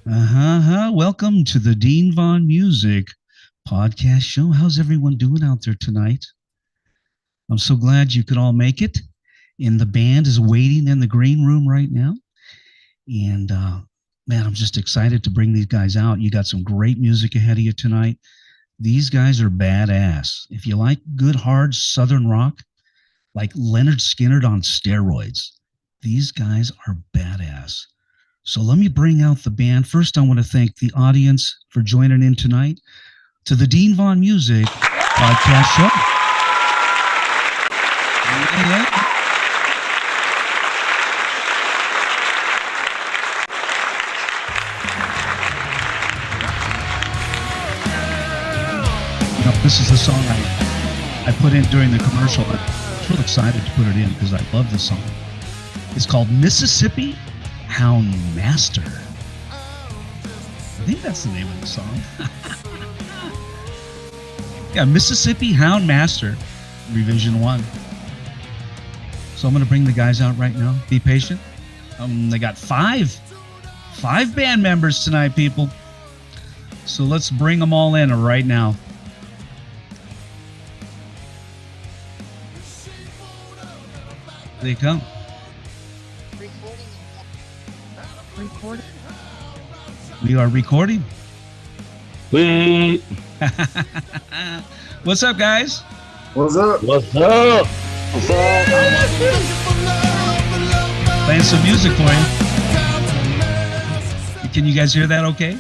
Welcome to the Dean Von Music podcast show. How's everyone doing out there tonight? I'm so glad you could all make it. And the band is waiting in the green room right now. And man, I'm just excited to bring these guys out. You got some great music ahead of you tonight. These guys are badass. If you like good, hard Southern rock, like Lynyrd Skynyrd on steroids, these guys are badass. So let me bring out the band. First, I want to thank the audience for joining in tonight to the Dean Von Music podcast show. Yeah. This is the song I put in during the commercial. I was real excited to put it in because I love the song. It's called Mississippi Hound Master. I think that's the name of the song. Yeah, Mississippi Hound Master, Revision 1. So I'm going to bring the guys out right now. Be patient. They got five band members tonight, people. So let's bring them all in right now. They come. Recording. We are recording. Sweet. What's up, guys? What's up? What's up? What's up? Playing some music for you. Can you guys hear that okay?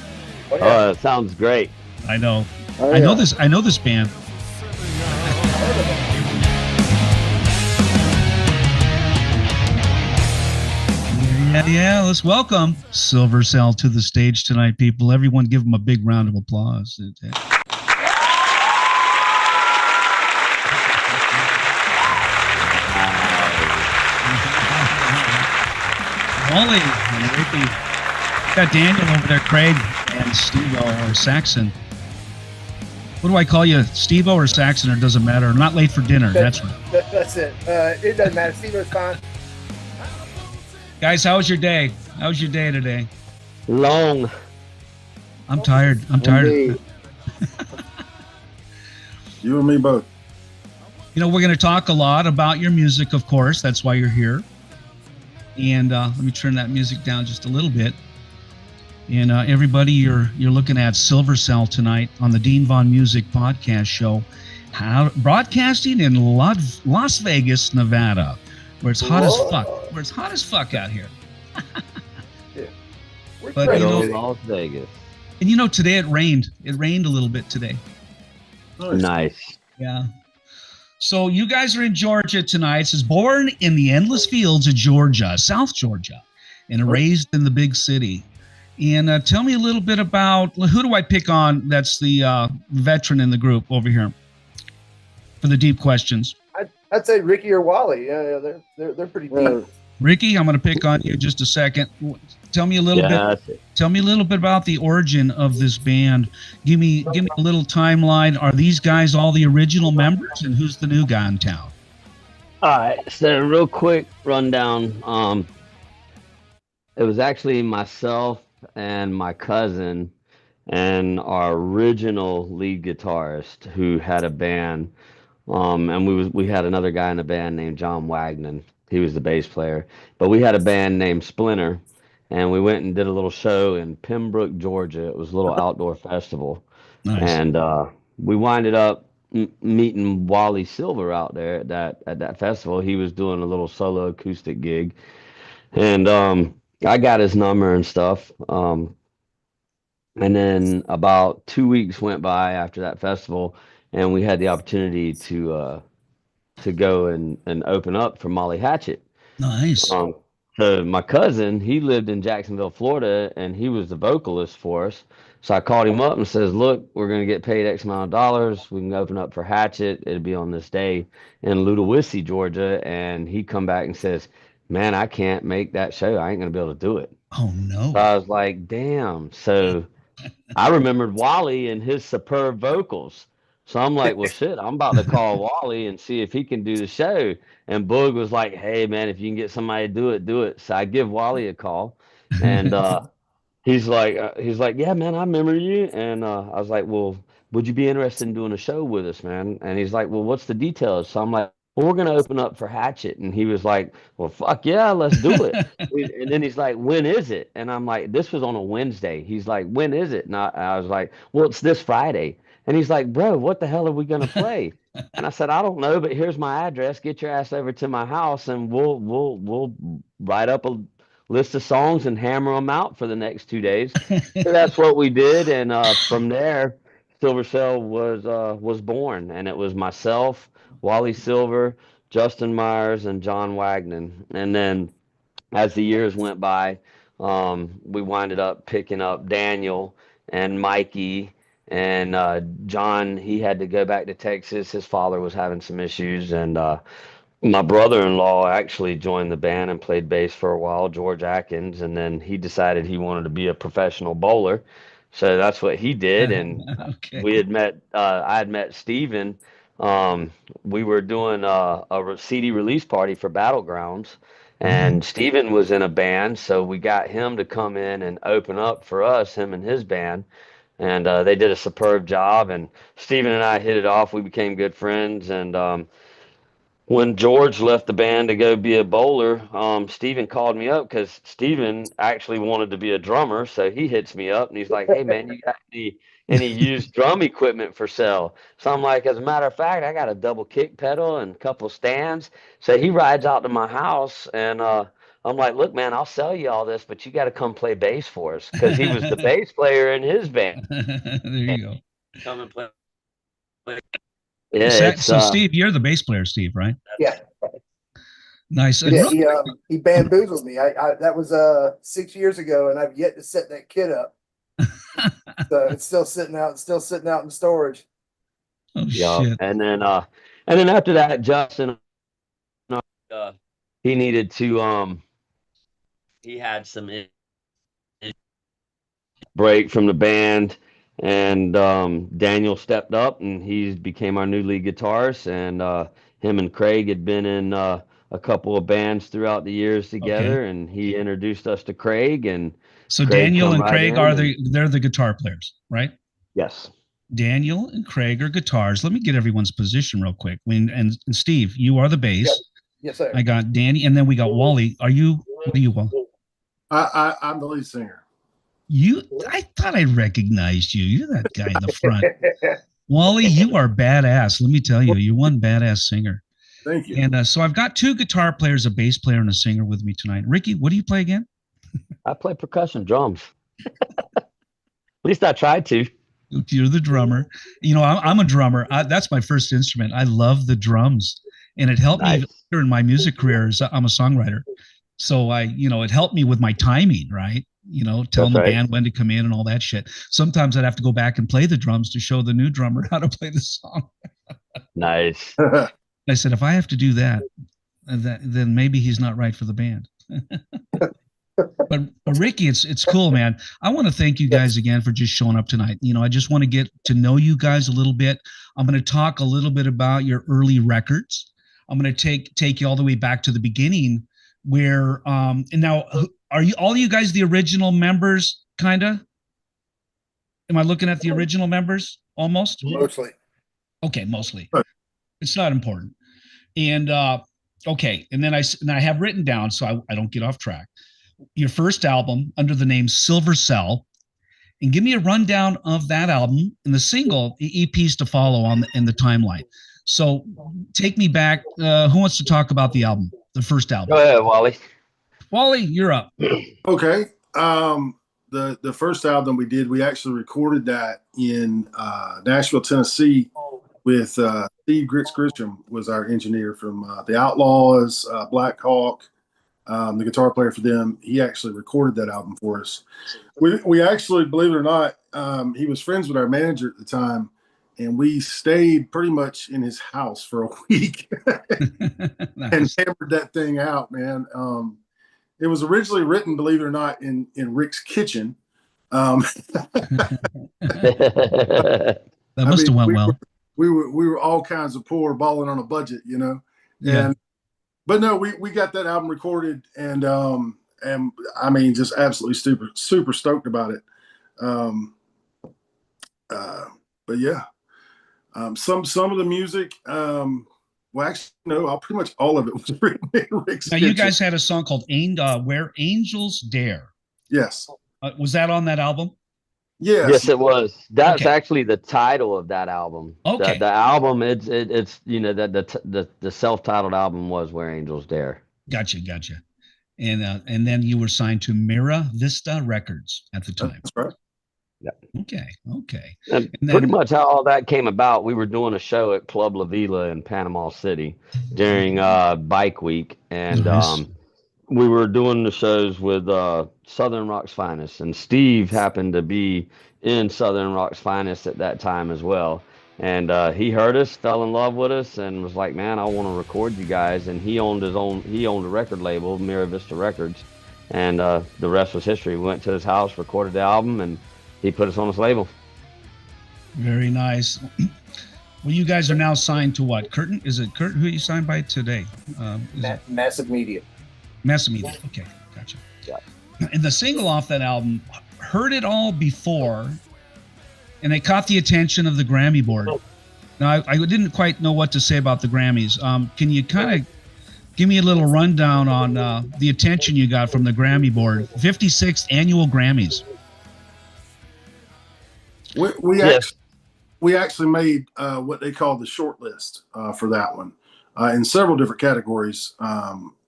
Oh, it sounds great. I know. Oh, I yeah. know this band. Yeah, let's welcome Silversel to the stage tonight, people. Everyone give them a big round of applause. Wally and Ricky. Got Daniel over there, Craig, and Steve-O or Saxon. What do I call you, Steve-O or Saxon, or doesn't matter? I'm not late for dinner. That's right. That's it. It doesn't matter. Steve-O's fine. Guys, how was your day? How was your day today? Long. I'm tired. Indeed. You and me both. You know, we're going to talk a lot about your music, of course. That's why you're here. And let me turn that music down just a little bit. And everybody, you're looking at Silversel tonight on the Dean Von Music podcast show, broadcasting in Las Vegas, Nevada, where it's hot as fuck. Where it's hot as fuck out here. Yeah. But you know, Las Vegas. and you know, today it rained. It rained a little bit today. Nice. Yeah. So you guys are in Georgia tonight. It says born in the endless fields of Georgia, South Georgia, and raised in the big city. And tell me a little bit about, who do I pick on that's the veteran in the group over here for the deep questions? I'd say Ricky or Wally. Yeah, they're pretty deep. Ricky, I'm going to pick on you just a second. Tell me a little bit. Tell me a little bit about the origin of this band. Give me a little timeline. Are these guys all the original members, and who's the new guy in town? All right. So real quick rundown. It was actually myself and my cousin and our original lead guitarist who had a band. And we had another guy in the band named John Wagnon. He was the bass player. But we had a band named Splinter, and we went and did a little show in Pembroke, Georgia. It was a little outdoor festival. Nice. And we winded up meeting Wally Silver out there at that festival. He was doing a little solo acoustic gig. And I got his number and stuff. And then about 2 weeks went by after that festival, and we had the opportunity to go and open up for Molly Hatchet. Nice. So my cousin, he lived in Jacksonville, Florida, and he was the vocalist for us. So I called him up and says, "Look, we're going to get paid X amount of dollars. We can open up for Hatchet. It'll be on this day in Ludowici, Georgia." And he come back and says, "Man, I can't make that show. I ain't going to be able to do it." Oh, no. So I was like, damn. So I remembered Wally and his superb vocals. So I'm like, well, shit, I'm about to call Wally and see if he can do the show. And Boog was like, hey, man, if you can get somebody to do it, do it. So I give Wally a call. And he's like, yeah, man, I remember you. And I was like, well, would you be interested in doing a show with us, man? And he's like, well, what's the details? So I'm like, well, we're gonna open up for Hatchet. And he was like, well, fuck yeah, let's do it. And then he's like, when is it? And I'm like, this was on a Wednesday. He's like, when is it? And I was like, well, it's this Friday. And he's like, bro, what the hell are we gonna play? And I said, I don't know, but here's my address. Get your ass over to my house, and we'll write up a list of songs and hammer them out for the next 2 days. So that's what we did, and from there, Silversel was born, and it was myself, Wally Silver, Justin Myers, and John Wagnon. And then as the years went by, we winded up picking up Daniel and Mikey. And John, he had to go back to Texas. His father was having some issues, and my brother-in-law actually joined the band and played bass for a while, George Atkins, and then he decided he wanted to be a professional bowler. So that's what he did. And Okay. I had met Steven. We were doing a CD release party for Battlegrounds, and Steven was in a band, so we got him to come in and open up for us, him and his band. And they did a superb job. And Steven and I hit it off. We became good friends. And when George left the band to go be a bowler, Steven called me up because Steven actually wanted to be a drummer. So he hits me up and he's like, hey, man, you got any used drum equipment for sale? So I'm like, as a matter of fact, I got a double kick pedal and a couple stands. So he rides out to my house and I'm like, look, man, I'll sell you all this, but you got to come play bass for us, because he was the bass player in his band. There you go. Come and play. Yeah, So Steve, you're the bass player, Steve, right? Yeah. Nice. Yeah, he bamboozled me. I that was 6 years ago, and I've yet to set that kit up. So it's still sitting out in storage. Oh yeah. shit. And then after that, Justin, he needed to he had some break from the band, and Daniel stepped up and he became our new lead guitarist. And him and Craig had been in a couple of bands throughout the years together, and he introduced us to Craig. And so Craig Daniel and right Craig they're the guitar players, right? Yes. Daniel and Craig are guitars. Let me get everyone's position real quick. And Steve, you are the bass. Yep. Yes, sir. I got Danny, and then we got Wally. What are you, Wally? I'm the lead singer. I thought I recognized you. You're that guy in the front. Wally, you are badass. Let me tell you, you're one badass singer. Thank you. And so I've got two guitar players, a bass player, and a singer with me tonight. Ricky, what do you play again? I play percussion, drums. At least I tried to. You're the drummer. You know, I'm a drummer. That's my first instrument. I love the drums, and it helped me later in my music career. I'm a songwriter, so it helped me with my timing, right? Telling the band when to come in and all that shit. Sometimes I'd have to go back and play the drums to show the new drummer how to play the song. Nice. I said, if I have to do that, then maybe he's not right for the band. But Ricky, it's cool, man. I want to thank you guys again for just showing up tonight. I just want to get to know you guys a little bit. I'm going to talk a little bit about your early records. I'm going to take you all the way back to the beginning, where and now are you guys the original members, kind of? Am I looking at the original members almost? Mostly. Okay, mostly. It's not important. And okay, and then I have written down so I don't get off track. Your first album under the name Silversel, and give me a rundown of that album and the single, the EPs to follow in the timeline. So take me back. Who wants to talk about the album, the first album? Go ahead, Wally. Wally, you're up. Okay. The first album we actually recorded that in Nashville, Tennessee, with Steve Grisham was our engineer from the Outlaws, Black Hawk. The guitar player for them, he actually recorded that album for us. We actually, believe it or not, he was friends with our manager at the time, and we stayed pretty much in his house for a week and hammered that thing out, man. It was originally written, believe it or not, in Rick's kitchen. That must have went well. We were all kinds of poor, balling on a budget, Yeah. But no, we got that album recorded, and and I mean, just absolutely super stoked about it. But yeah, some of the music, well, actually, no, pretty much all of it was written in Rick's Now, you kitchen. guys had a song called Where Angels Dare. Yes. Was that on that album? Yes, it was. That's Okay. actually the title of that album. Okay. The album, it's the self-titled album was Where Angels Dare. Gotcha. And then you were signed to Mira Vista Records at the time. That's right. Yeah. Okay. And pretty much how all that came about, we were doing a show at Club La Vila in Panama City during Bike Week, and Nice. we were doing the shows with Southern Rock's Finest, and Steve happened to be in Southern Rock's Finest at that time as well. And he heard us, fell in love with us, and was like, "Man, I want to record you guys." And he owned a record label, Mira Vista Records, and the rest was history. We went to his house, recorded the album, and he put us on his label. Very nice. Well, you guys are now signed to what? Curtin? Is it Curtin who you signed by today? Massive Media. Massive Media. Okay, gotcha. Yeah. And the single off that album, Heard It All Before, and it caught the attention of the Grammy board. Now, I didn't quite know what to say about the Grammys. Can you kind of give me a little rundown on the attention you got from the Grammy board? 56th Annual Grammys. We actually made what they call the short list for that one in several different categories.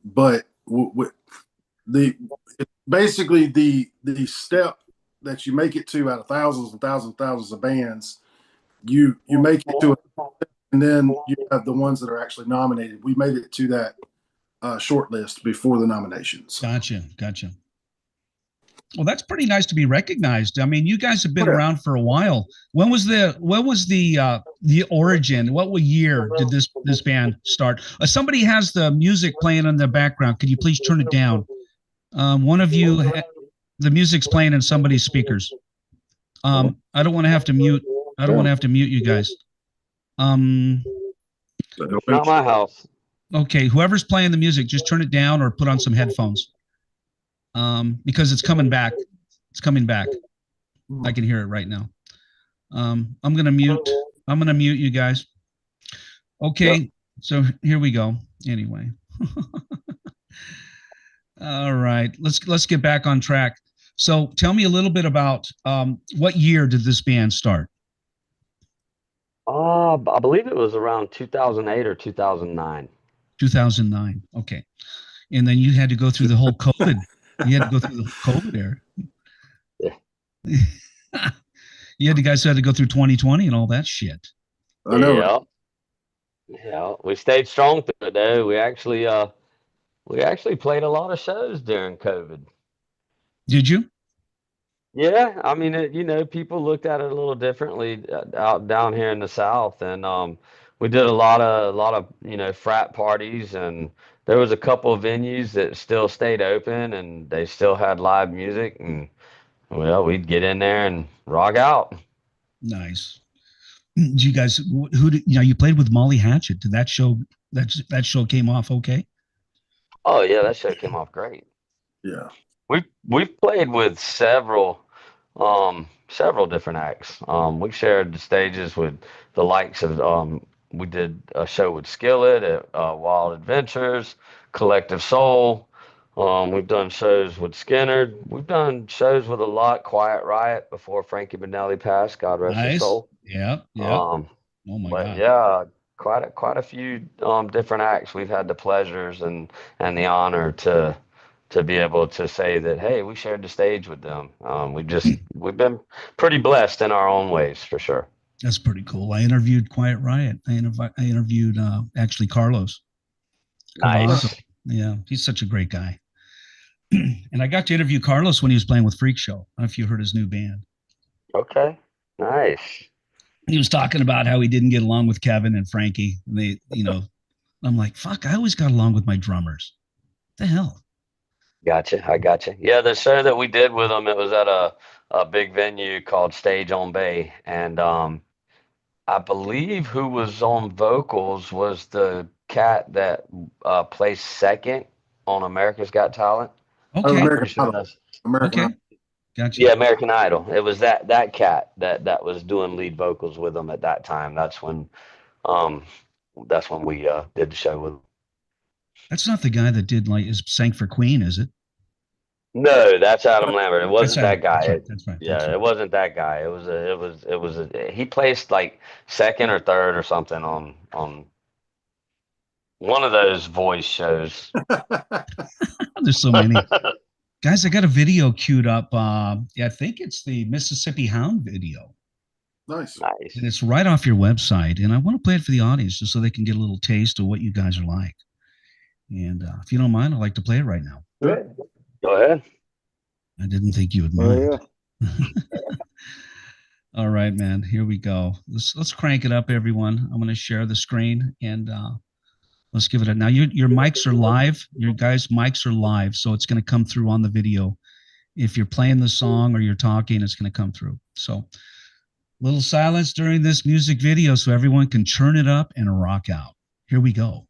But basically the step that you make it to out of thousands and thousands and thousands of bands, you make it to it, and then you have the ones that are actually nominated. We made it to that short list before the nominations. Gotcha. Well, that's pretty nice to be recognized. I mean, you guys have been around for a while. When was the origin? What year did this band start? Somebody has the music playing in the background. Could you please turn it down? One of you, the music's playing in somebody's speakers. I don't want to have to mute. I don't want to have to mute you guys. Not my house. Okay, whoever's playing the music, just turn it down or put on some headphones. Because it's coming back. It's coming back. I can hear it right now. I'm gonna mute you guys. Okay, so here we go. Anyway. All right, let's get back on track. So tell me a little bit about what year did this band start? I believe it was around 2008 or 2009. 2009. Okay, and then you had to go through the whole COVID. You had to go through the COVID era. Yeah. You guys had to go through 2020 and all that shit. I know. Yeah. We stayed strong through it though. We actually played a lot of shows during COVID. Did you? Yeah, I mean, people looked at it a little differently out down here in the South, and we did a lot of frat parties, and there was a couple of venues that still stayed open, and they still had live music, and well, we'd get in there and rock out. Nice. Did you guys? You played with Molly Hatchet? Did that show came off okay? Oh yeah, that show came off great. Yeah. We've played with several different acts. We shared the stages with the likes of we did a show with Skillet at Wild Adventures, Collective Soul. We've done shows with Skynyrd. We've done shows with a lot. Quiet Riot before Frankie Benelli passed. God rest his soul. Yeah. Oh my God. Yeah, quite a few different acts. We've had the pleasures and the honor to be able to say that, hey, we shared the stage with them. We've been pretty blessed in our own ways, for sure. That's pretty cool. I interviewed Quiet Riot. I interviewed actually Carlos. Nice. Yeah, he's such a great guy. And I got to interview Carlos when he was playing with Freak Show. I don't know if you heard his new band. Okay, nice. He was talking about how he didn't get along with Kevin and Frankie. And I'm like, fuck, I always got along with my drummers. What the hell? I gotcha. Yeah, the show that we did with them, it was at a big venue called Stage on Bay, and I believe who was on vocals was the cat that placed second on America's Got Talent. Okay. American Pretty sure Idol. that's American Okay. Idol. Gotcha. yeah, American Idol. It was that cat that was doing lead vocals with them at that time. That's when we did the show with them. That's not the guy that did sang for Queen, is it? No, that's Adam Lambert. It wasn't that guy. That's right. That's right. That's Yeah, right. it wasn't that guy. He placed like second or third or something on one of those voice shows. There's so many. Guys, I got a video queued up. I think it's the Mississippi Hound video. Nice. Nice. And it's right off your website. And I want to play it for the audience just so they can get a little taste of what you guys are like. And if you don't mind, I'd like to play it right now. Good. Go ahead. I didn't think you would mind. All right, man. Here we go. Let's crank it up, everyone. I'm going to share the screen and let's give it a. Now your mics are live. Your guys' mics are live, so it's going to come through on the video. If you're playing the song or you're talking, it's going to come through. So, little silence during this music video so everyone can churn it up and rock out. Here we go.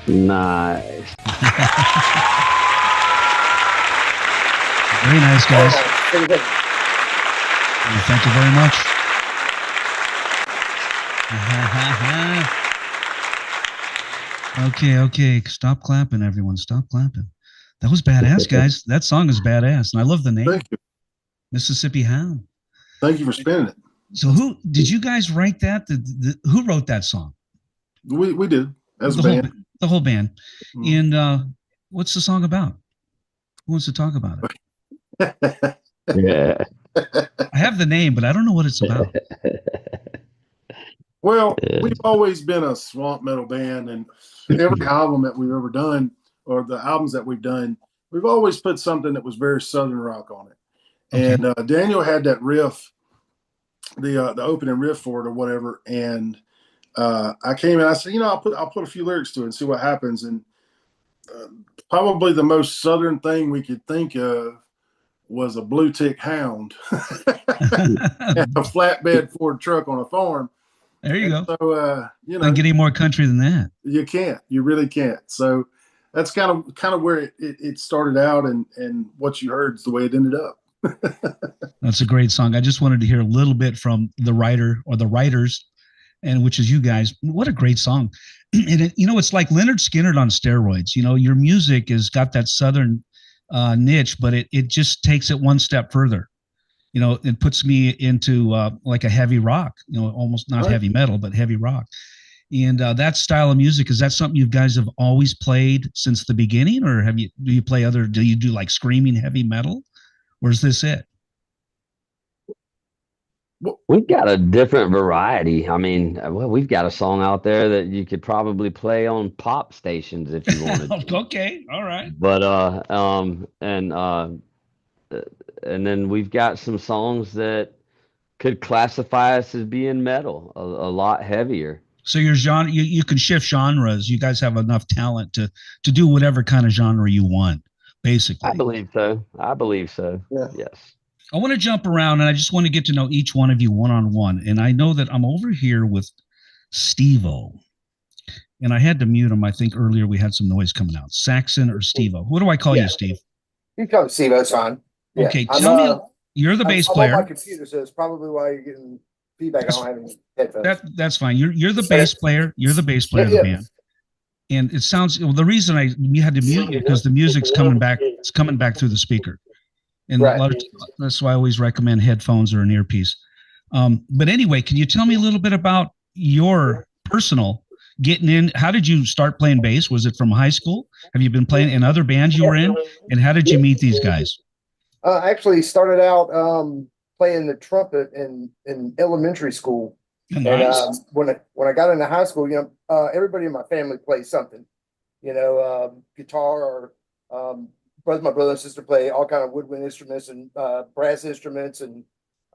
Nice. Very nice, guys. Very good. Thank you very much. Okay. Stop clapping, everyone. Stop clapping. That was badass, guys. That song is badass, and I love the name. Thank you. Mississippi Hound. Thank you for spinning it. So, who did you guys write that? Who wrote that song? We did as a the band. whole the whole band. Mhm. And what's the song about? Who wants to talk about it? Yeah. I have the name, but I don't know what it's about. Well, we've always been a swamp metal band, and every album that we've ever done, or the albums that we've done, we've always put something that was very Southern rock on it. Okay. And Daniel had that riff, the opening riff for it or whatever, and I came in. I said, I'll put a few lyrics to it and see what happens. And probably the most Southern thing we could think of was a blue tick hound and a flatbed Ford truck on a farm. There you And go. So Don't get any more country than that. you can't. You really can't. So that's kind of where it started out, and what you heard is the way it ended up. That's a great song. I just wanted to hear a little bit from the writer or the writers, and which is you guys. What a great song. And it's like Lynyrd Skynyrd on steroids. Your music has got that Southern niche, but it just takes it one step further. It puts me into like a heavy rock, almost not Right. heavy metal, but heavy rock. And that style of music, is that something you guys have always played since the beginning, or do you do like screaming heavy metal, or is this it? We've got a different variety. I mean, well, we've got a song out there that you could probably play on pop stations if you wanted to. Okay, all right. But and then we've got some songs that could classify us as being metal, a lot heavier. So your genre, you can shift genres. You guys have enough talent to do whatever kind of genre you want, basically. I believe so. Yeah. Yes. I want to jump around, and I just want to get to know each one of you one-on-one. And I know that I'm over here with Steve-O. And I had to mute him. I think earlier we had some noise coming out. Saxon or Steve-O? What do I call you, Steve? You can call me Steve. That's fine. Yeah. Okay, I'm, tell me, you're the bass I'm player. on my computer, so it's probably why you're getting feedback. I don't have any headphones. That's fine. You're the bass player. You're the bass player of the band. And it sounds, the reason you had to mute you because the music's coming back. It's coming back through the speaker. And Right. that's why I always recommend headphones or an earpiece. But anyway, can you tell me a little bit about your personal getting in? How did you start playing bass? Was it from high school? Have you been playing in other bands you were in? And how did you meet these guys? I actually started out playing the trumpet in elementary school. Nice. And when I got into high school, everybody in my family plays something, guitar or both my brother and sister play all kind of woodwind instruments and brass instruments, and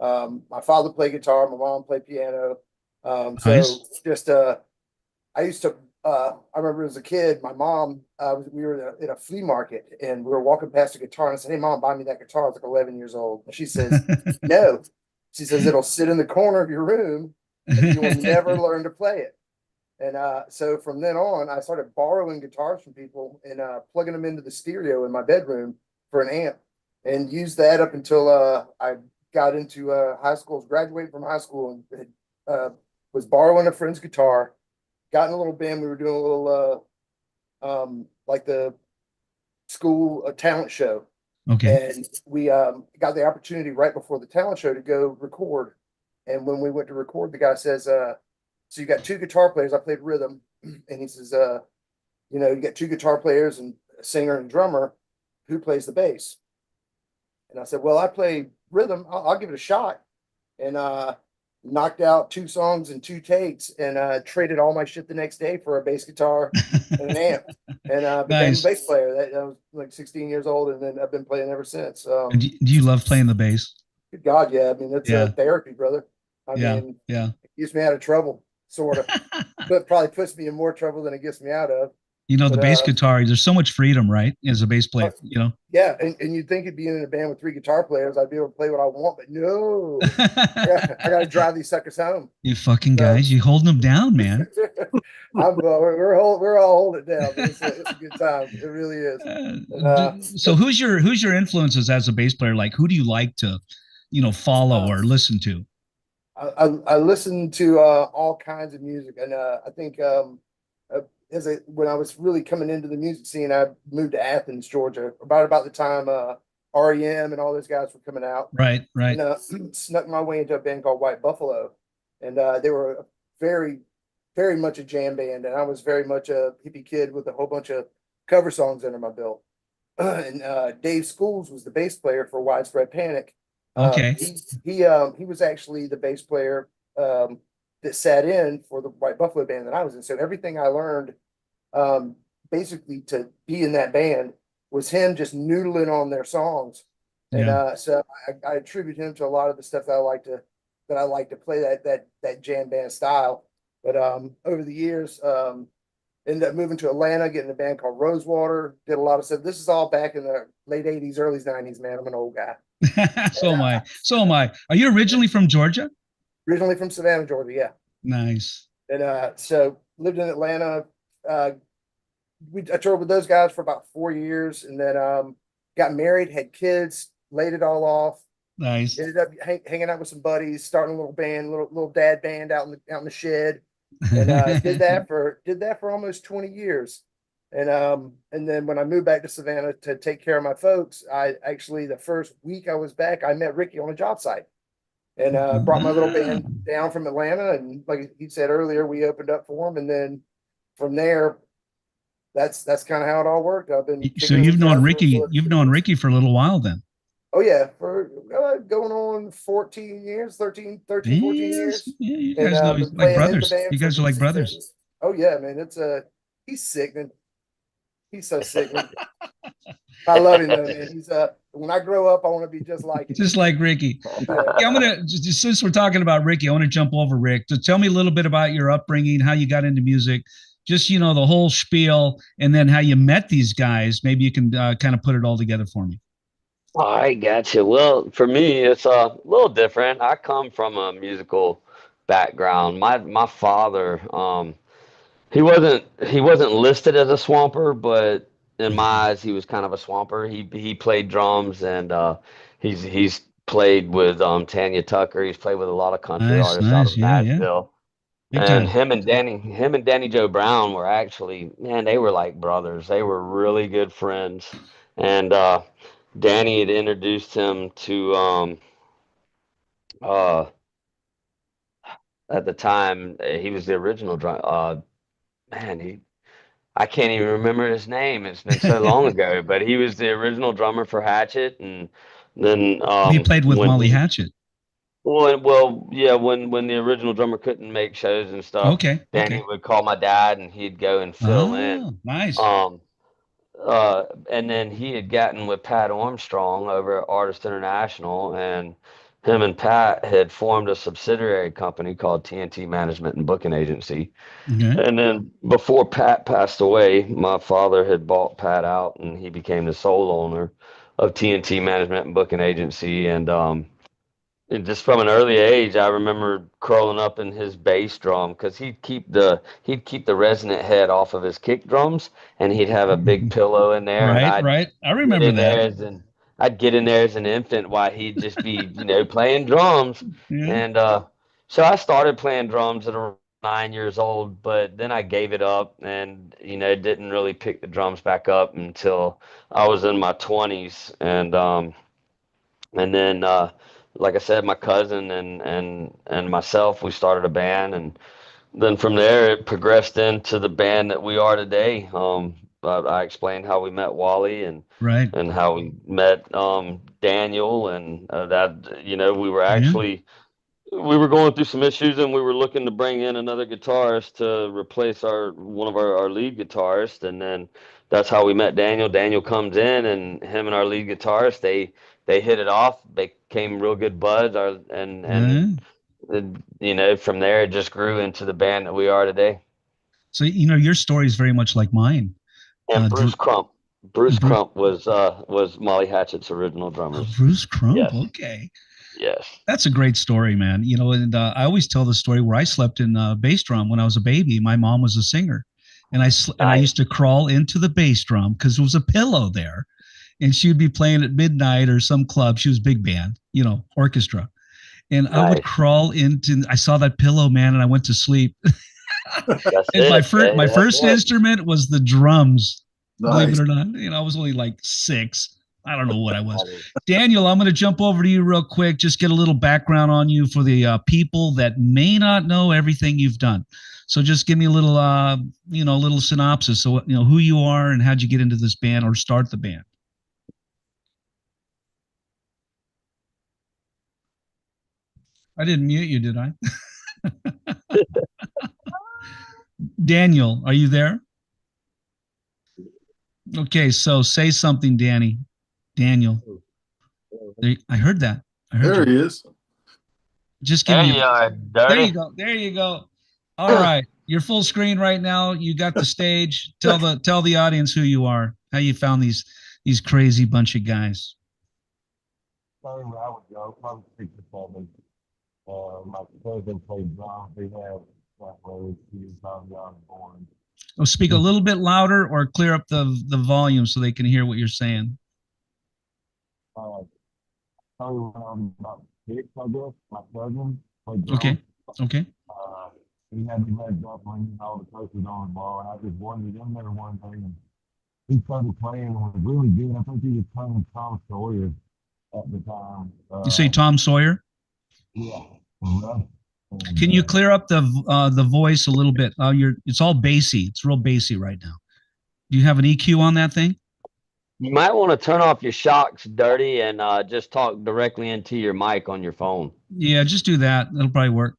my father played guitar, my mom played piano. Nice. So just I used to I remember as a kid, my mom we were in a flea market and we were walking past a guitar, and I said, "Hey mom, buy me that guitar." I was like 11 years old, and she says, "No." She says, "It'll sit in the corner of your room and you will never learn to play it." And so from then on, I started borrowing guitars from people and plugging them into the stereo in my bedroom for an amp, and used that up until I got into high school, graduated from high school, and was borrowing a friend's guitar, got in a little band. We were doing a little like the school talent show. Okay. And we got the opportunity right before the talent show to go record. And when we went to record, the guy says, "So you got two guitar players." I played rhythm, and he says, "You got two guitar players and a singer and drummer. Who plays the bass?" And I said, "Well, I play rhythm. I'll give it a shot." And knocked out 2 songs in 2 takes, and traded all my shit the next day for a bass guitar and an amp, and became Nice. a bass player. I was like 16 years old, and then I've been playing ever since. Do you love playing the bass? Good God, yeah. I mean, it's Yeah. therapy, brother. I mean, Yeah. it gets me out of trouble, sort of. But probably puts me in more trouble than it gets me out of. You know, the But bass guitar, there's so much freedom, right? As a bass player, you know. yeah, and you'd think it'd be in a band with 3 guitar players, I'd be able to play what I want, but no, I got to drive these suckers home. You fucking So guys, you holding them down, man. we're all holding it down, but it's a good time. It really is. So who's your influences as a bass player? Like, who do you like to, follow or listen to? I listen to all kinds of music, and I think when I was really coming into the music scene, I moved to Athens, Georgia, about the time REM and all those guys were coming out, Right, right. and snuck my way into a band called White Buffalo, and they were very, very much a jam band, and I was very much a hippie kid with a whole bunch of cover songs under my belt. And Dave Schools was the bass player for Widespread Panic. Okay. He was actually the bass player that sat in for the White Buffalo band that I was in. So everything I learned basically to be in that band was him just noodling on their songs. And so I attribute him to a lot of the stuff that I like to play that jam band style. But over the years, ended up moving to Atlanta, getting a band called Rosewater, did a lot of stuff. This is all back in the late 80s, early 90s, man. I'm an old guy. So am I. So am I. Are you originally from Georgia? Originally from Savannah, Georgia, yeah. Nice. And so lived in Atlanta. I toured with those guys for about 4 years, and then got married, had kids, laid it all off. Nice. Ended up hanging out with some buddies, starting a little band, little dad band out in the shed, and did that for almost 20 years. And then when I moved back to Savannah to take care of my folks, I actually, the first week I was back, I met Ricky on a job site, and brought my little band down from Atlanta. And like he said earlier, we opened up for him, and then from there, that's kind of how it all worked. I've been So you've known Ricky. You've known Ricky for a little while then. Oh yeah, for going on 14 years, 13, 14 years. Yeah, you guys know like brothers. You guys are like brothers. Oh yeah, man. He's sickening. He's so sickening. I love him though, man. He's when I grow up, I want to be just like him. Just like Ricky. Yeah, I'm gonna just since we're talking about Ricky, I want to jump over Rick. So tell me a little bit about your upbringing, how you got into music, just the whole spiel, and then how you met these guys. Maybe you can kind of put it all together for me. All right, gotcha. Well, for me, it's a little different. I come from a musical background. My father, he wasn't listed as a swamper, but in my eyes, he was kind of a swamper. He played drums, and he's played with Tanya Tucker. He's played with a lot of country artists out of Nashville. And him and Danny Joe Brown were actually, man, they were like brothers. They were really good friends, and Danny had introduced him to uh at the time he was the original drum man he I can't even remember his name. It's been so long ago, but he was the original drummer for Hatchet. And then he played with Molly Hatchet. Well, yeah, when the original drummer couldn't make shows and stuff, Danny would call my dad and he'd go and fill in. Nice. And then he had gotten with Pat Armstrong over at Artist International, and him and Pat had formed a subsidiary company called TNT Management and Booking Agency. And then before Pat passed away, my father had bought Pat out, and he became the sole owner of TNT Management and Booking Agency. And just from an early age, I remember curling up in his bass drum because he'd keep the resonant head off of his kick drums, and he'd have a big pillow in there. Right. I remember that. I'd get in there as an infant while he'd just be, playing drums. And so I started playing drums at around 9 years old, but then I gave it up and, didn't really pick the drums back up until I was in my 20s. And then like I said, my cousin and myself, we started a band, and then from there it progressed into the band that we are today. I explained how we met Wally and how we met Daniel, and that we were actually we were going through some issues, and we were looking to bring in another guitarist to replace one of our lead guitarists, and then that's how we met Daniel. Daniel comes in, and him and our lead guitarist, they hit it off. They became real good buds, and from there it just grew into the band that we are today. So your story is very much like mine. And Bruce Crump. Bruce Bruce, Crump was Molly Hatchet's original drummers. Bruce Crump. Yes. Okay. Yes. That's a great story, man. And I always tell the story where I slept in bass drum when I was a baby. My mom was a singer, and I used to crawl into the bass drum because there was a pillow there, and she would be playing at midnight or some club. She was big band, orchestra, and I would crawl into. I saw that pillow, man, and I went to sleep. And my first instrument was the drums. Nice. Believe it or not, I was only like 6. I don't know what I was. Daniel, I'm going to jump over to you real quick. Just get a little background on you for the people that may not know everything you've done. So just give me a little, little synopsis. So, who you are and how'd you get into this band or start the band? I didn't mute you, did I? Daniel, are you there? Okay, so say something, Daniel. I heard that. There he is. Just give me. There you go. All right, you're full screen right now. You got the stage. Tell the audience who you are. How you found these crazy bunch of guys. Sorry, where I would go. Probably 6 or 7. My cousin played drums. They have that way. He was born. Oh, speak a little bit louder or clear up the volume so they can hear what you're saying. Sorry, when I was about 6, I guess. My cousin played drums. Okay. He had me led Zeppelin and all the coaches on the ball, and I just wandered in there one day, and he started playing and was really good. I think he was playing Tom Sawyer at the time. You say Tom Sawyer? Yeah. Can you clear up the voice a little bit? It's all bassy. It's real bassy right now. Do you have an EQ on that thing? You might want to turn off your shocks, Dirty, and just talk directly into your mic on your phone. Yeah, just do that. That'll probably work.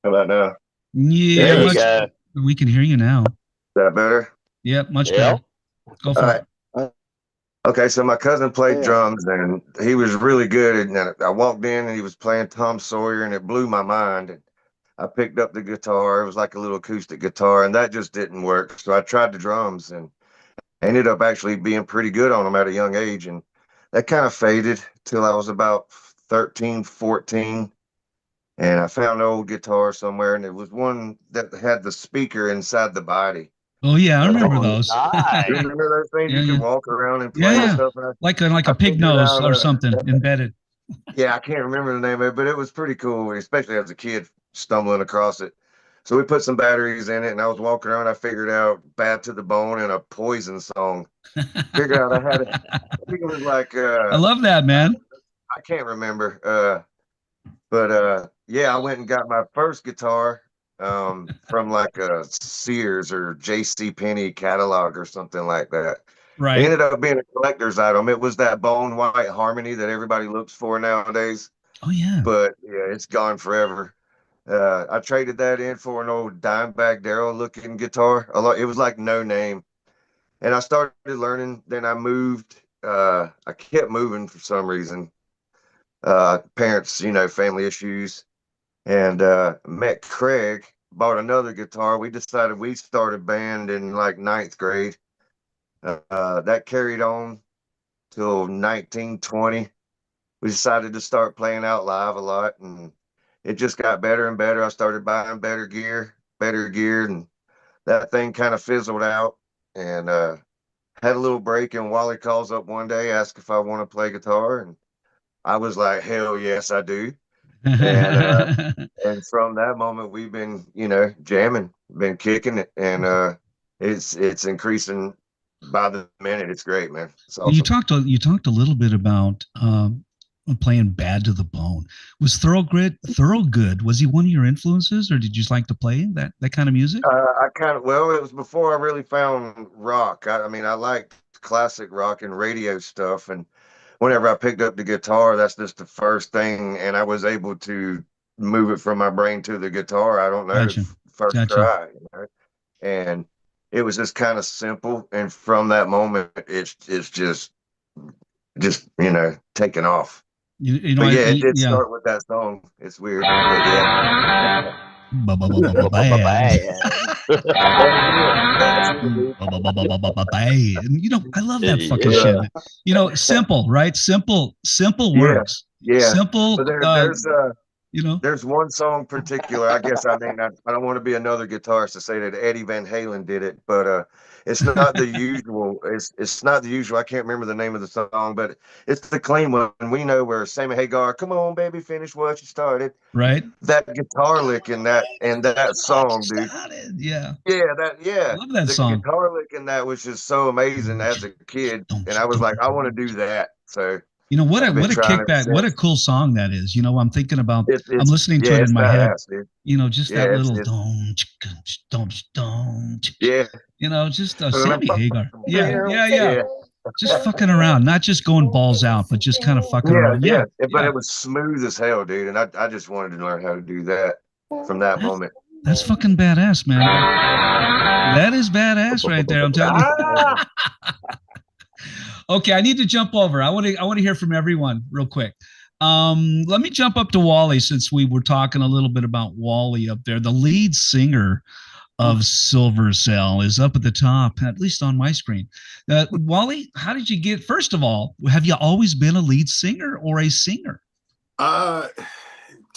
How about now? Yeah, there you go. We can hear you now. Is that better? Yep, much better. Go for it. Okay, so my cousin played drums, and he was really good. And I walked in, and he was playing Tom Sawyer, and it blew my mind. And I picked up the guitar. It was like a little acoustic guitar, and that just didn't work. So I tried the drums, and ended up actually being pretty good on them at a young age. And that kind of faded till I was about 13, 14. And I found an old guitar somewhere, and it was one that had the speaker inside the body. Oh yeah, I remember those. Nice. You remember those things? You could walk around and play and stuff. And like a pig nose or something embedded. Yeah, I can't remember the name of it, but it was pretty cool, especially as a kid stumbling across it. So we put some batteries in it, and I was walking around. I figured out "Bad to the Bone" and a Poison song. Figured out I had it. I think it was like. I love that, man. I can't remember. But yeah, I went and got my first guitar from like a Sears or J.C. Penney catalog or something like that. Right. It ended up being a collector's item. It was that bone white harmony that everybody looks for nowadays. Oh yeah. But yeah, it's gone forever. I traded that in for an old Dimebag Darrell looking guitar. It was like no name. And I started learning. Then I moved. I kept moving for some reason. Parents, family issues. And met Craig, bought another guitar. We decided we start a band in like 9th grade. That carried on till 1920. We decided to start playing out live a lot, and it just got better and better. I started buying better gear, and that thing kind of fizzled out. And had a little break, and Wally calls up one day, asked if I want to play guitar, and I was like, hell yes, I do. And from that moment, we've been, jamming, been kicking it, and it's increasing by the minute. It's great, man. It's awesome. You talked a little bit about playing "Bad to the Bone." Was Thorogood? Was he one of your influences, or did you just like to play that kind of music? It was before I really found rock. I liked classic rock and radio stuff, and whenever I picked up the guitar, that's just the first thing, and I was able to move it from my brain to the guitar. I don't know, Gotcha. first try, and it was just kind of simple. And from that moment, it's just taking off. It did start with that song. It's weird, but yeah. Bad. I love that fucking shit. Simple, right? Simple words. Yeah. Simple. But there's one song particular. I guess I don't want to be another guitarist to say that Eddie Van Halen did it, but it's not the usual. It's not the usual. I can't remember the name of the song, but it's the clean one. We know where Sammy Hagar, come on, baby, finish what you started. Right. That guitar lick in that song, dude. Yeah. I love that the song. guitar lick in that was just so amazing as a kid, and I was like, I want to do that. So. What a kickback, what a cool song that is. I'm thinking about, I'm listening to it in my head, just that little don't, yeah. Just Sammy Hagar. Yeah. Just fucking around, not just going balls out, but just kind of fucking around. Yeah. But it was smooth as hell, dude. And I just wanted to learn how to do that from that moment. That's fucking badass, man. That is badass right there. I'm telling you. Okay, I need to jump over. I want to hear from everyone real quick. Let me jump up to Wally, since we were talking a little bit about Wally up there. The lead singer of Silversel is up at the top, at least on my screen. Wally, how did you get? First of all, have you always been a lead singer or a singer? To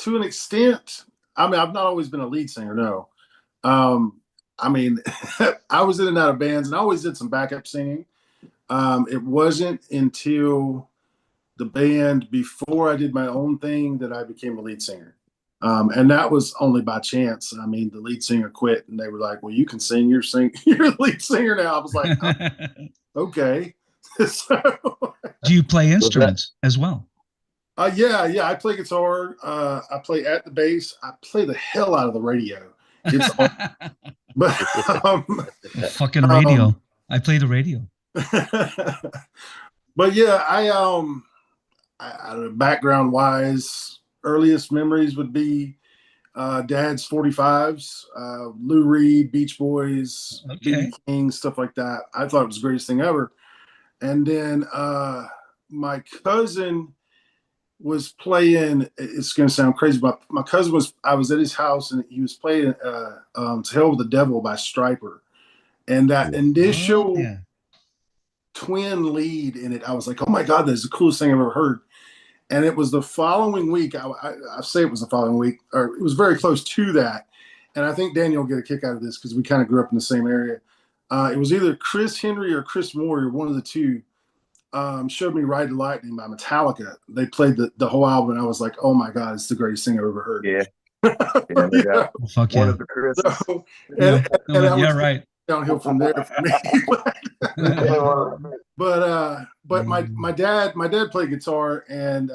an extent. I mean, I've not always been a lead singer. No. I mean, I was in and out of bands, and I always did some backup singing. It wasn't until the band, before I did my own thing, that I became a lead singer. And that was only by chance. I mean, the lead singer quit, and they were like, well, you can sing, you're a lead singer now. I was like, oh, okay. So, do you play instruments as well? Yeah. I play guitar. I play at the bass. I play the hell out of the radio. It's but fucking radio. I play the radio. But yeah, I background wise, earliest memories would be Dad's 45s, Lou Reed, Beach Boys, B.B. King, stuff like that. I thought it was the greatest thing ever. And then my cousin was playing. It's going to sound crazy, but my cousin I was at his house, and he was playing "To Hell with the Devil" by Stryper, and that initial twin lead in it, I was like, oh my God, that's the coolest thing I've ever heard. And it was the following week. I say it was the following week, or it was very close to that. And I think Daniel will get a kick out of this because we kind of grew up in the same area. It was either Chris Henry or Chris Moore, one of the two, showed me Ride the Lightning by Metallica. They played the whole album, and I was like, oh my God, it's the greatest thing I've ever heard. Yeah. Fuck yeah. One of the Chris. So, right. Downhill from there for me. But my dad played guitar, and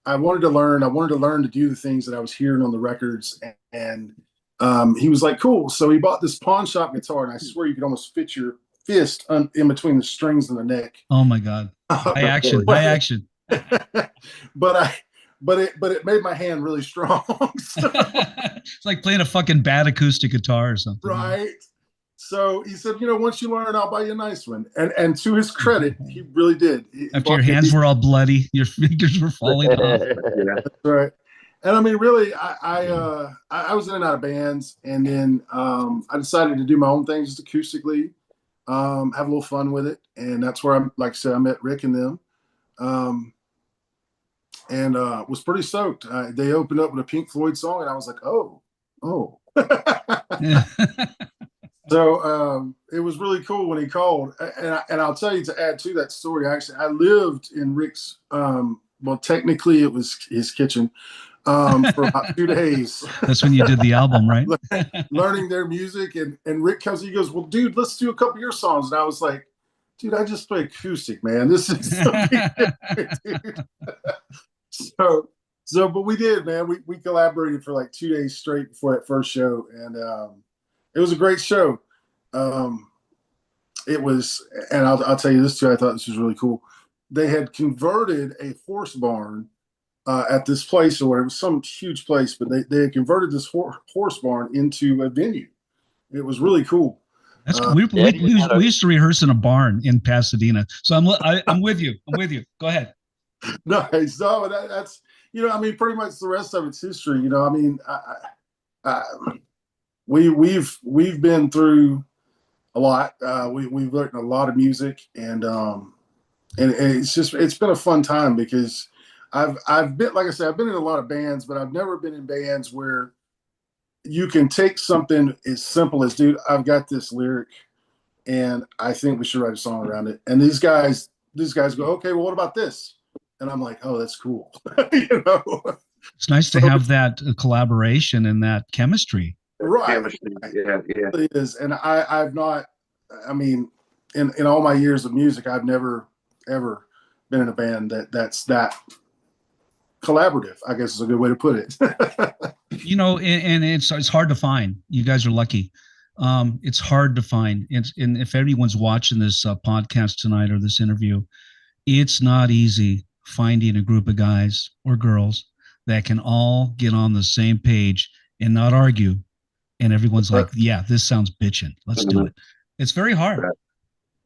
I wanted to learn to do the things that I was hearing on the records, and he was like, cool. So he bought this pawn shop guitar, and I swear you could almost fit your fist in between the strings and the neck. Oh my God. High action. But it made my hand really strong. So. It's like playing a fucking bad acoustic guitar or something. Right. So he said, once you learn, I'll buy you a nice one. And to his credit, he really did. After your hands were all bloody, your fingers were falling off. Yeah, that's right. And I mean, really, I was in and out of bands, and then I decided to do my own thing just acoustically, have a little fun with it, and that's where like I said, I met Rick and them, and was pretty stoked. They opened up with a Pink Floyd song, and I was like, oh. So it was really cool when he called, and I'll tell you, to add to that story, actually, I lived in Rick's. Well, technically, it was his kitchen for about 2 days. That's when you did the album, right? Learning their music, and Rick comes, he goes, well, dude, let's do a couple of your songs. And I was like, dude, I just play acoustic, man. This is something different, dude. But we did, man. We collaborated for like 2 days straight before that first show, and it was a great show. It was, and I'll tell you this too, I thought this was really cool. They had converted a horse barn at this place, or it was some huge place, but they had converted this horse barn into a venue. It was really cool. That's cool. We used to rehearse in a barn in Pasadena. So I'm with you. Go ahead. Nice. No, that's I mean, pretty much the rest of it's history. I mean, we've been through a lot. We've learned a lot of music, and it's been a fun time because I've been, like I said, I've been in a lot of bands, but I've never been in bands where you can take something as simple as, dude, I've got this lyric and I think we should write a song around it. And these guys go, okay, well, what about this? And I'm like, oh, that's cool. You know, it's nice to have that collaboration and that chemistry. Right. Chemistry. Yeah. It is. And I've not, I mean, in all my years of music, I've never, ever been in a band that's that collaborative, I guess is a good way to put it. You know, and it's hard to find. You guys are lucky. It's hard to find. And if everyone's watching this podcast tonight or this interview, it's not easy finding a group of guys or girls that can all get on the same page and not argue. And everyone's like, yeah, this sounds bitchin'. Let's do it. It's very hard.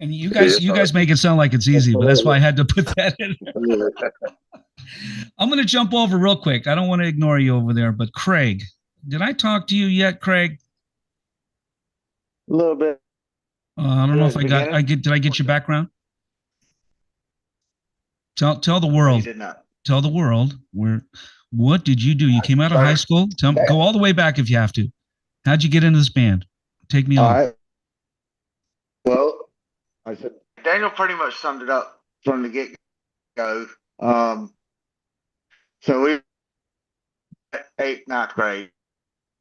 And you guys make it sound like it's easy, but that's why I had to put that in. I'm going to jump over real quick. I don't want to ignore you over there, but Craig, did I talk to you yet, Craig? A little bit. I don't know if did I get your background? Tell the world. You did not. Tell the world what did you do? You came out of high school? Go all the way back if you have to. How'd you get into this band? Take me on. Right. Well, I said Daniel pretty much summed it up from the get-go. So we 8th, 9th grade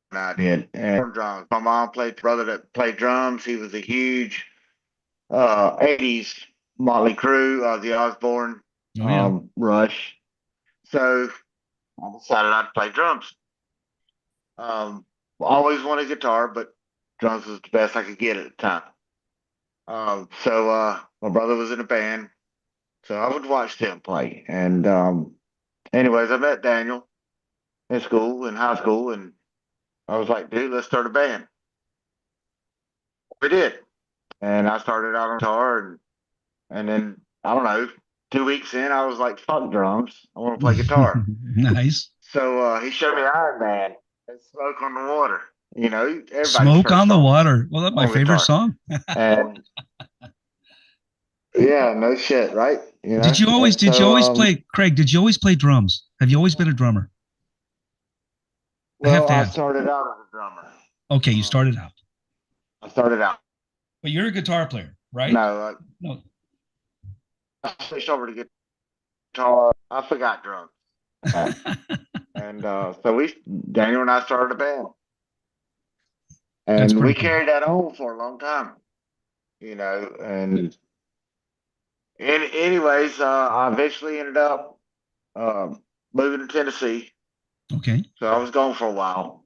when I did, and drums. My mom played brother that played drums. He was a huge 80s Motley Crue, the Osbourne, Rush. So I decided I'd play drums. Always wanted guitar, but drums was the best I could get at the time. So my brother was in a band, so I would watch them play. And anyways, I met Daniel in high school, and I was like, dude, let's start a band. We did. And I started out on guitar, and then, I don't know, 2 weeks in, I was like, fuck drums. I want to play guitar. Nice. So he showed me Iron Man and Smoke on the Water. You know, Smoke on the Water. Well, that's my favorite song. And yeah, no shit, right? You know? Did you always play, Craig, did you always play drums? Have you always been a drummer? Well, I started out as a drummer. Okay, you started out. I started out. But you're a guitar player, right? No. I switched over to guitar. I forgot drums. And so Daniel and I started a band. And we carried that on for a long time. You know, and anyways, I eventually ended up moving to Tennessee. Okay. So I was gone for a while.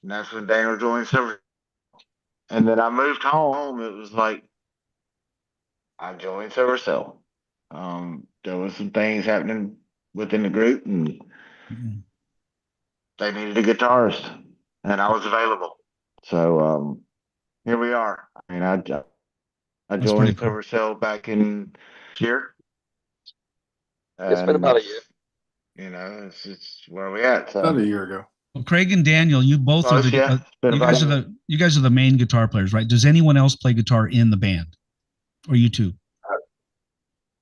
And that's when Daniel joined Silversel. And then I moved home. It was like I joined Silversel. There was some things happening within the group, and they needed a guitarist, and I was available. So here we are. I mean, I joined Silversel back in year. It's been about a year. You know, it's where we at. So. About a year ago. Well, Craig and Daniel, you both are you guys are the main guitar players, right? Does anyone else play guitar in the band, or you two?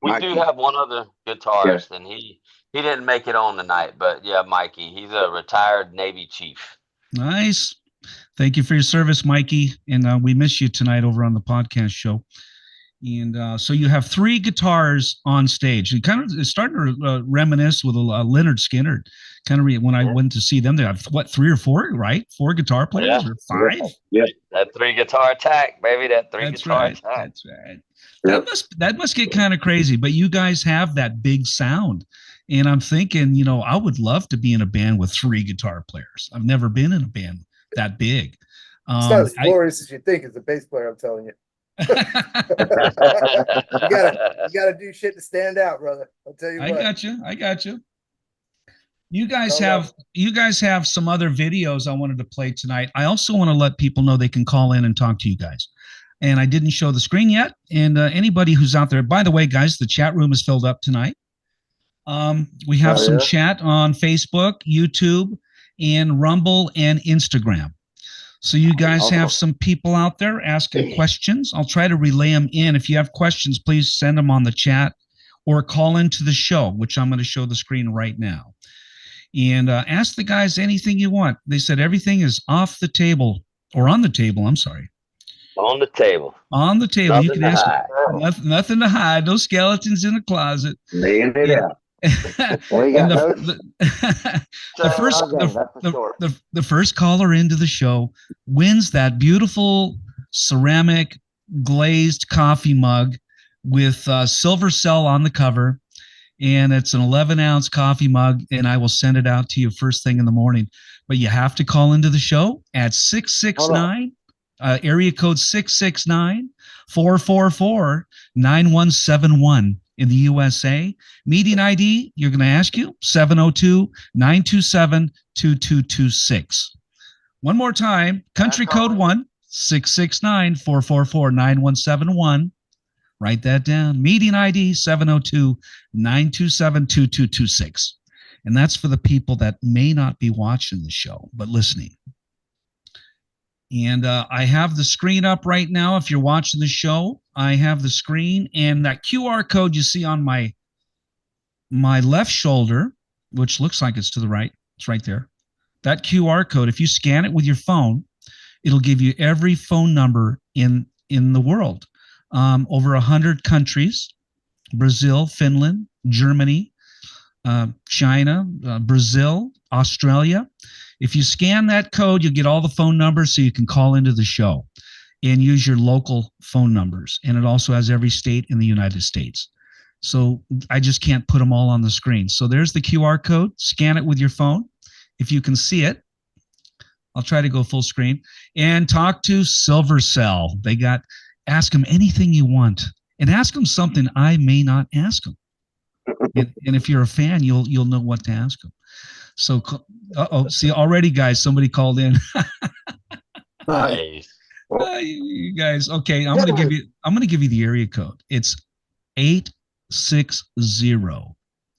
We do have one other guitarist, and he didn't make it on tonight, but yeah, Mikey, he's a retired Navy chief. Nice. Thank you for your service, Mikey, and we miss you tonight over on the podcast show. And so you have 3 guitars on stage. You kind of starting to reminisce with Lynyrd Skynyrd. Kind of when I went to see them, they have 3 or 4, right? 4 guitar players or 5? Yeah, that 3 guitar attack, baby. That 3 guitar attack. That's right. That must get kind of crazy. But you guys have that big sound, and I'm thinking, you know, I would love to be in a band with 3 guitar players. I've never been in a band that big. It's not as glorious as you think as a bass player. I'm telling you. you gotta do shit to stand out, brother. I'll tell you what. I got you. You guys have some other videos I wanted to play tonight. I also want to let people know they can call in and talk to you guys. And I didn't show the screen yet. And anybody who's out there, by the way, guys, the chat room is filled up tonight. We have some chat on Facebook, YouTube, and Rumble and Instagram. So you guys have some people out there asking questions. I'll try to relay them in. If you have questions, please send them on the chat or call into the show, which I'm going to show the screen right now. And ask the guys anything you want. They said everything is off the table, or on the table, I'm sorry. On the table. On the table. Nothing You can to ask hide. nothing to hide. No skeletons in the closet. Laying it out. We And got the first caller into the show wins that beautiful ceramic glazed coffee mug with Silversel on the cover, and it's an 11-ounce coffee mug, and I will send it out to you first thing in the morning. But you have to call into the show at 669 area code 669-444-9171 in the USA. Meeting ID, you're going to ask you, 702-927-2226. One more time, country code 669-444-9171. Write that down. Meeting ID, 702-927-2226. And that's for the people that may not be watching the show, but listening. And I have the screen up right now. If you're watching the show, I have the screen, and that QR code you see on my left shoulder, which looks like it's to the right, it's right there. That QR code, if you scan it with your phone, it'll give you every phone number in the world. Over 100 countries: Brazil, Finland, Germany, China, Brazil, Australia. If you scan that code, you'll get all the phone numbers so you can call into the show and use your local phone numbers. And it also has every state in the United States. So I just can't put them all on the screen. So there's the QR code. Scan it with your phone. If you can see it, I'll try to go full screen. And talk to Silversel. Ask them anything you want. And ask them something I may not ask them. And if you're a fan, you'll know what to ask them. So, see, already, guys, somebody called in. Nice. You guys, okay, I'm gonna give you the area code. It's 860.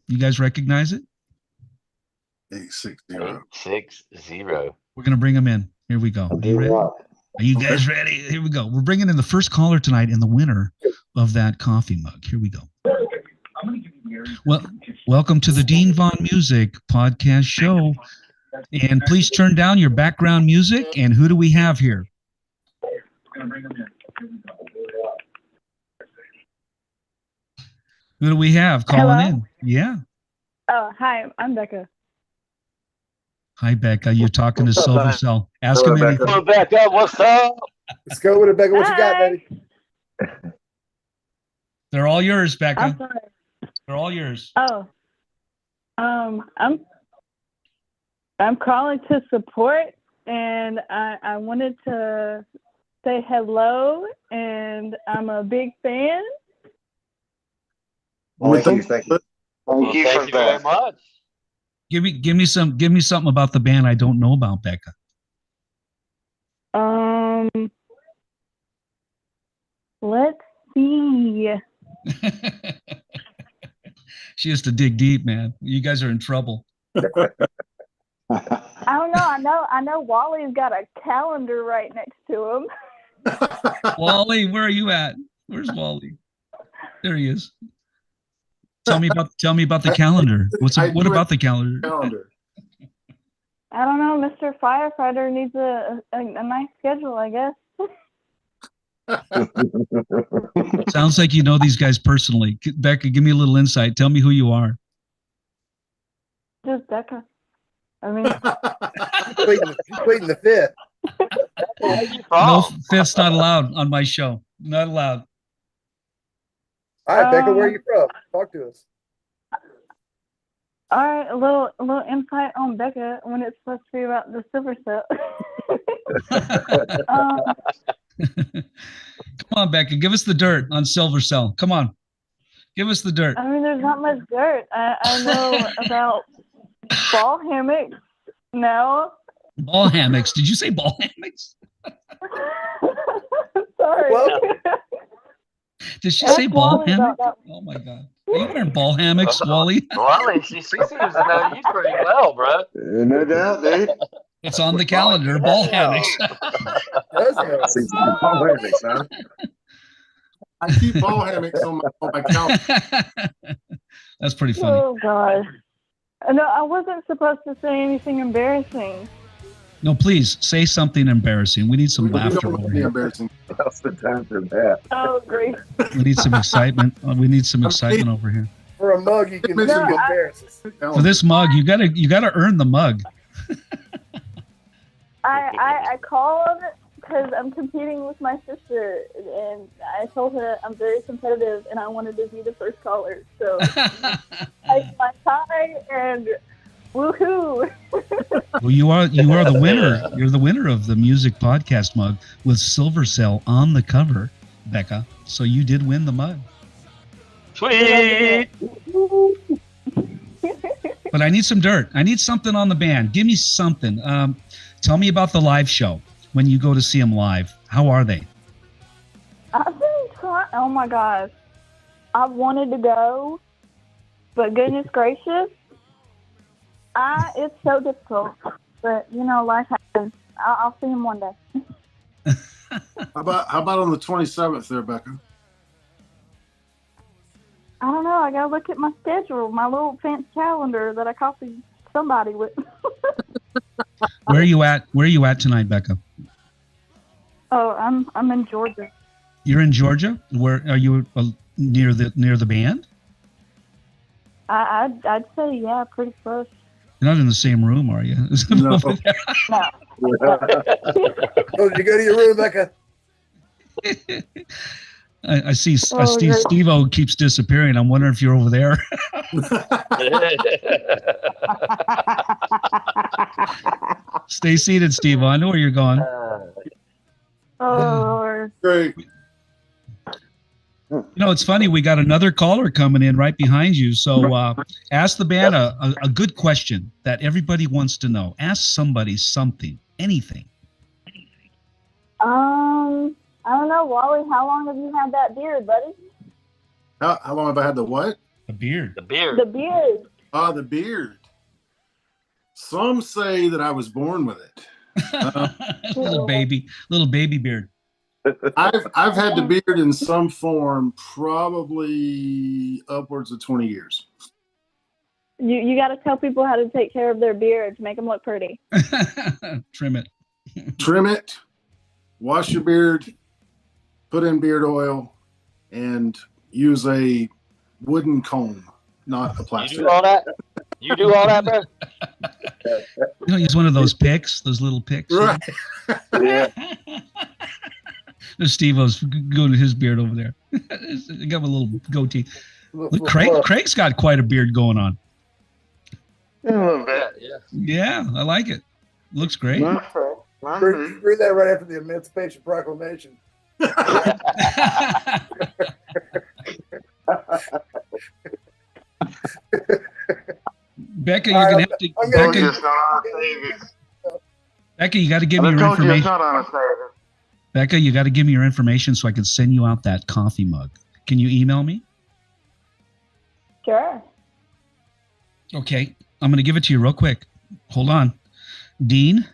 You guys recognize it? 860. 860. We're gonna bring them in. Here we go. Are you ready? Are you guys ready? Here we go. We're bringing in the first caller tonight and the winner of that coffee mug. Here we go. Well, welcome to the Dean Vaughn Music Podcast Show. And please turn down your background music. And who do we have here? Who do we have calling in? Yeah. Oh, hi, I'm Becca. Hi, Becca. You're talking to Silversel. Ask him anything. Hello, Becca. What's up? Let's go with it, Becca. What you got, baby? They're all yours, I'm Becca. sorry. They're all yours. Oh, I'm calling to support, and I wanted to say hello, and I'm a big fan. Thank you. Thank you. Thank you very much. Give me something about the band I don't know about, Becca. Let's see. She has to dig deep, man. You guys are in trouble. I don't know. I know Wally's got a calendar right next to him. Wally, where are you at? Where's Wally? There he is. Tell me about the calendar. What about the calendar? I don't know. Mr. Firefighter needs a nice schedule, I guess. Sounds like you know these guys personally. Becca, give me a little insight. Tell me who you are. Just Becca. I mean, pleading the fifth. No, fifth's not allowed on my show. Not allowed. All right, Becca, where are you from? Talk to us. All right, a little insight on Becca when it's supposed to be about the Silversel. Come on, Becca, give us the dirt on Silversel. Come on, give us the dirt. I mean, there's not much dirt. I know about ball hammocks now. Ball hammocks? Did you say ball hammocks? Sorry. Well, did she say ball hammock? Oh my God. Are you wearing ball hammocks, Wally? Wally, she seems to know you pretty well, bro. No doubt, dude. It's on the calendar. Ball hammocks. Ball hammocks, huh? I keep ball hammocks on my calendar. That's pretty funny. Oh God. No, I wasn't supposed to say anything embarrassing. No, please say something embarrassing. We need some We laughter don't want over to be here. embarrassing. Now's the time for that. Oh, great. We need some excitement. We need some excitement over here. For a mug, you can No, be I- embarrassed. For this mug, you gotta earn the mug. I called because I'm competing with my sister, and I told her I'm very competitive and I wanted to be the first caller. So I my tie and woohoo! Well, you are the winner. You're the winner of the music podcast mug with Silversel on the cover, Becca. So you did win the mug. Sweet. But I need some dirt. I need something on the band. Give me something. Tell me about the live show when you go to see them live. How are they? I've been trying. Oh my gosh, I've wanted to go, but goodness gracious, it's so difficult. But you know, life happens. I'll see him one day. How about on the 27th there, Becca? I don't know. I gotta look at my schedule, my little fancy calendar that I copied somebody with. Where are you at? Where are you at tonight, Becca? Oh, I'm in Georgia. You're in Georgia. Where are you? Near the band? I'd say yeah, pretty close. You're not in the same room, are you? No. No. Oh, did you go to your room, Becca? I see. Oh, great. Steve-O keeps disappearing. I'm wondering if you're over there. Stay seated, Steve-O. I know where you're going. Oh Lord. Great. You know, it's funny. We got another caller coming in right behind you. So ask the band a good question that everybody wants to know. Ask somebody something, anything. I don't know, Wally. How long have you had that beard, buddy? How long have I had the what? A beard. The beard. The beard. The beard. Some say that I was born with it. little baby beard. I've had the beard in some form probably upwards of 20 years. You got to tell people how to take care of their beards, make them look pretty. Trim it. Trim it, wash your beard, put in beard oil, and use a wooden comb, not a You plastic. do all that? You do all that, bro? You don't use one of those picks, those little picks. Right. Yeah. There's Steve-O's going to his beard over there. He got a little goatee. Look, Craig's got quite a beard going on. A little bit. Yeah. Yeah, I like it. Looks great. Grew that right after the Emancipation Proclamation. Becca, you're gonna have to. I'm gonna Told you Becca, it's not on savings. Becca, you got to give me I your told you it's information. not on savings. Becca, you got to give me your information so I can send you out that coffee mug. Can you email me? Sure. Okay, I'm gonna give it to you real quick. Hold on. Dean,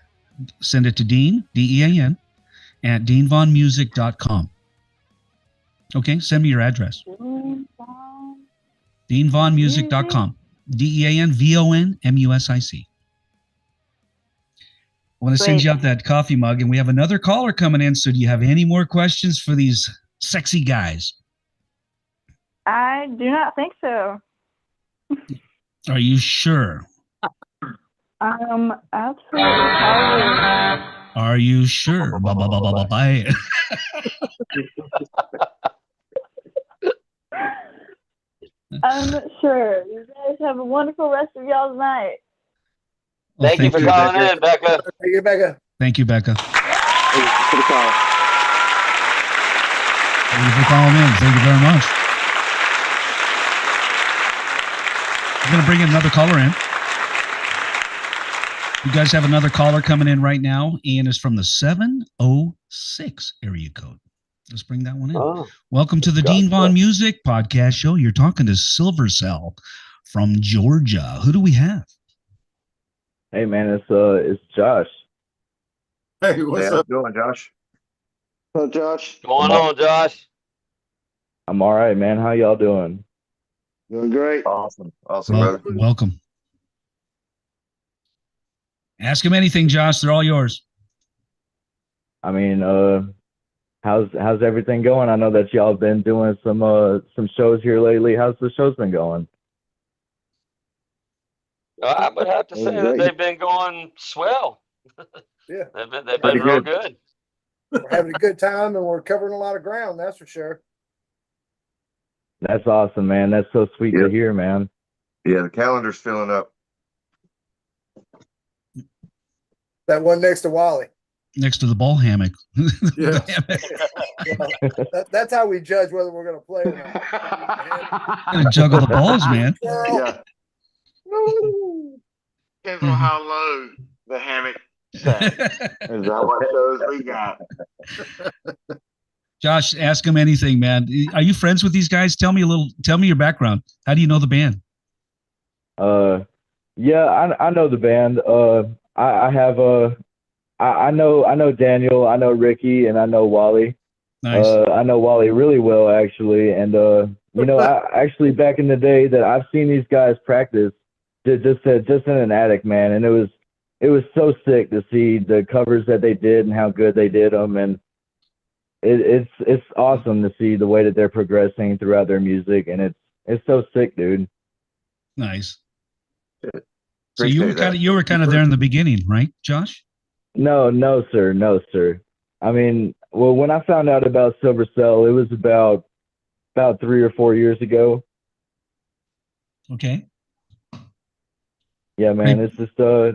send it to Dean, D-E-A-N, at deanvaughnmusic.com. Okay, send me your address. deanvaughnmusic.com. DEANVONMUSIC. I want to send you out that coffee mug, and we have another caller coming in. So, do you have any more questions for these sexy guys? I do not think so. Are you sure? Absolutely. Positive. Are you sure? Bye. I'm sure. You guys have a wonderful rest of y'all's night. Well, Thank you for calling in, Becca. Thank you, Becca. Thank you, Becca. Thanks for the call. Thank you for calling in. Thank you very much. I'm going to bring in another caller in. You guys have another caller coming in right now, and it's from the 706 area code. Let's bring that one in. Oh, Welcome to the gotcha. Dean Vaughn Music Podcast Show. You're talking to Silversel from Georgia. Who do we have? Hey man, it's Josh. Hey, what's How's up? it going, Josh? So, Josh, Going on, Josh? I'm all right, man. How y'all doing? doing great. Awesome, brother. Welcome. Ask him anything, Josh. They're all yours. I mean, how's everything going? I know that y'all have been doing some shows here lately. How's the shows been going? I would have to say that Great. they've been going swell. Yeah. They've Pretty been real good. good. We're having a good time and we're covering a lot of ground, that's for sure. That's awesome, man. That's so sweet to Yep. hear, man. Yeah, the calendar's filling up. That one next to Wally. Next to the ball hammock. Yeah. That's how we judge whether we're going to play or not. Gonna juggle the balls, man. Yeah. Depends on how low the hammock sat. Is that what shows we got? Josh, ask him anything, man. Are you friends with these guys? Tell me your background. How do you know the band? Yeah, I know the band. I know Daniel, I know Ricky, and I know Wally. Nice. I know Wally really well, actually. And, I actually back in the day that I've seen these guys practice just in an attic, man. And it was so sick to see the covers that they did and how good they did them. And it's awesome to see the way that they're progressing throughout their music. And it's so sick, dude. Nice. So Appreciate you were kind of there in the beginning, right, Josh? No, sir. I mean, well, when I found out about Silversel, it was about 3 or 4 years ago. Okay. Yeah, man, it's just Are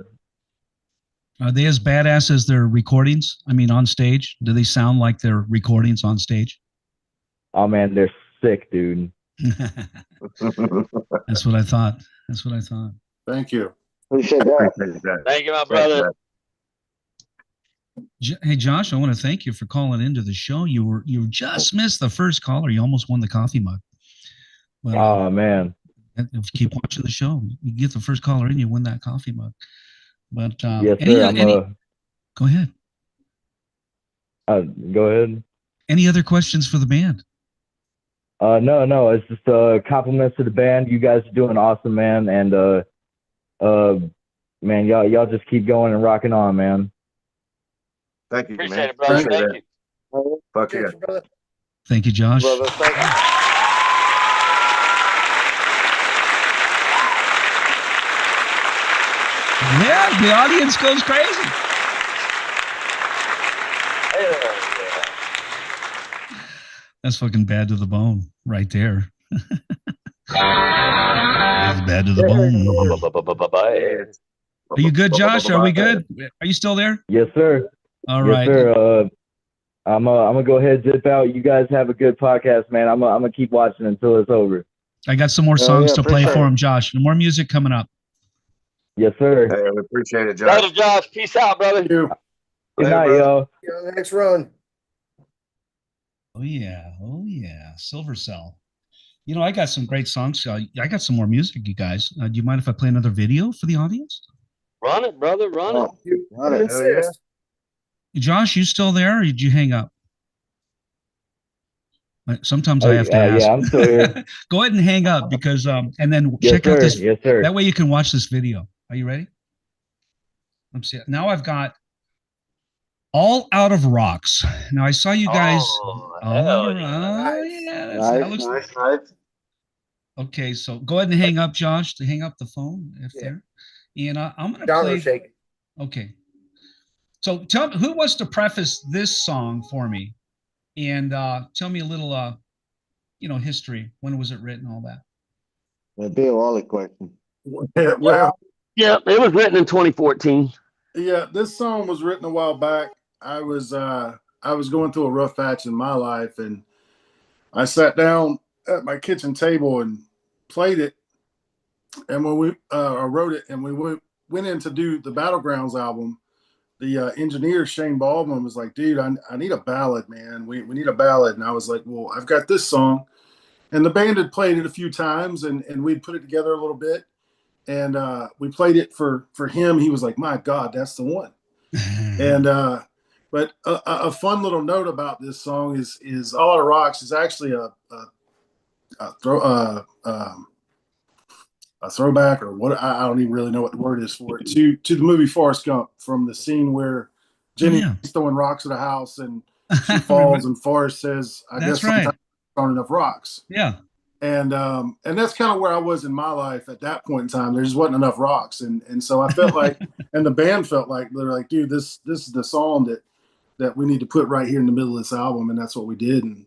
they as badass as their recordings? I mean, on stage, do they sound like their recordings on stage? Oh man, they're sick, dude. That's what I thought. Appreciate Thank you. that. Appreciate that. Thank you, my brother. Hey, Josh, I want to thank you for calling into the show. You just missed the first caller. You almost won the coffee mug. But, Oh man. if you keep watching the show, you get the first caller in, you win that coffee mug. But Yes, sir. Go ahead. Go ahead. Any other questions for the band? No. It's just compliments to the band. You guys are doing awesome, man. And man, y'all just keep going and rocking on, man. Thank you, Appreciate man. it, brother. Appreciate Thank it. you. Fuck yeah. Brother. Thank you, Josh. Brother, thank you. Yeah, the audience goes crazy. Hell yeah. That's fucking bad to the bone right there. That's bad to the bone. Bye. Are you good, Josh? Are we good? Are you still there? Yes, sir. All Yes, right. sir. I'm gonna go ahead and zip out. You guys have a good podcast, man. I'm gonna keep watching until it's over. I got some more songs to play appreciate for it. him, Josh. More music coming up. Yes, sir. Hey, we appreciate it, Later, Josh. Josh. Peace out, brother. Thank you. Good Later, night, brother. y'all. You know, the next run. Oh yeah. Silversel. You know, I got some great songs. I got some more music, you guys. Do you mind if I play another video for the audience? Run it, brother. Run it. You Run it. Hell yeah. insist. Josh, you still there, or did you hang up? Sometimes I have to ask. Yeah, I'm still here. Go ahead and hang up because and then Yes, check out sir. this. Yes, sir. That way you can watch this video. Are you ready? Let's see. Now I've got all Out of Rocks. Now I saw you guys. Oh, hell yeah. Yeah. Nice, That looks nice. okay. So go ahead and hang up, Josh. To hang up the phone if there. And I'm gonna John play. was shaking. Okay. So tell me who wants to preface this song for me, and tell me a little, history. When was it written? All that. That'd be a Wally question. Yeah, well, Yeah, it was written in 2014. yeah, this song was written a while back. I was going through a rough patch in my life, and I sat down at my kitchen table and played it. And when I wrote it, and we went in to do the Battlegrounds album, the engineer Shane Baldwin was like, dude, I need a ballad, man. We need a ballad. And I was like, well, I've got this song. And the band had played it a few times, and we'd put it together a little bit. And we played it for him. He was like, my God, that's the one. And but a fun little note about this song is Outta Rocks is actually a throwback, or what, I don't even really know what the word is for it, to the movie Forrest Gump, from the scene where Jenny's throwing rocks at a house and she falls and Forrest says, I guess sometimes there aren't enough rocks. Yeah. And that's kind of where I was in my life at that point in time. There just wasn't enough rocks. And so I felt like, and the band felt like, they're like, dude, this is the song that we need to put right here in the middle of this album. And that's what we did. And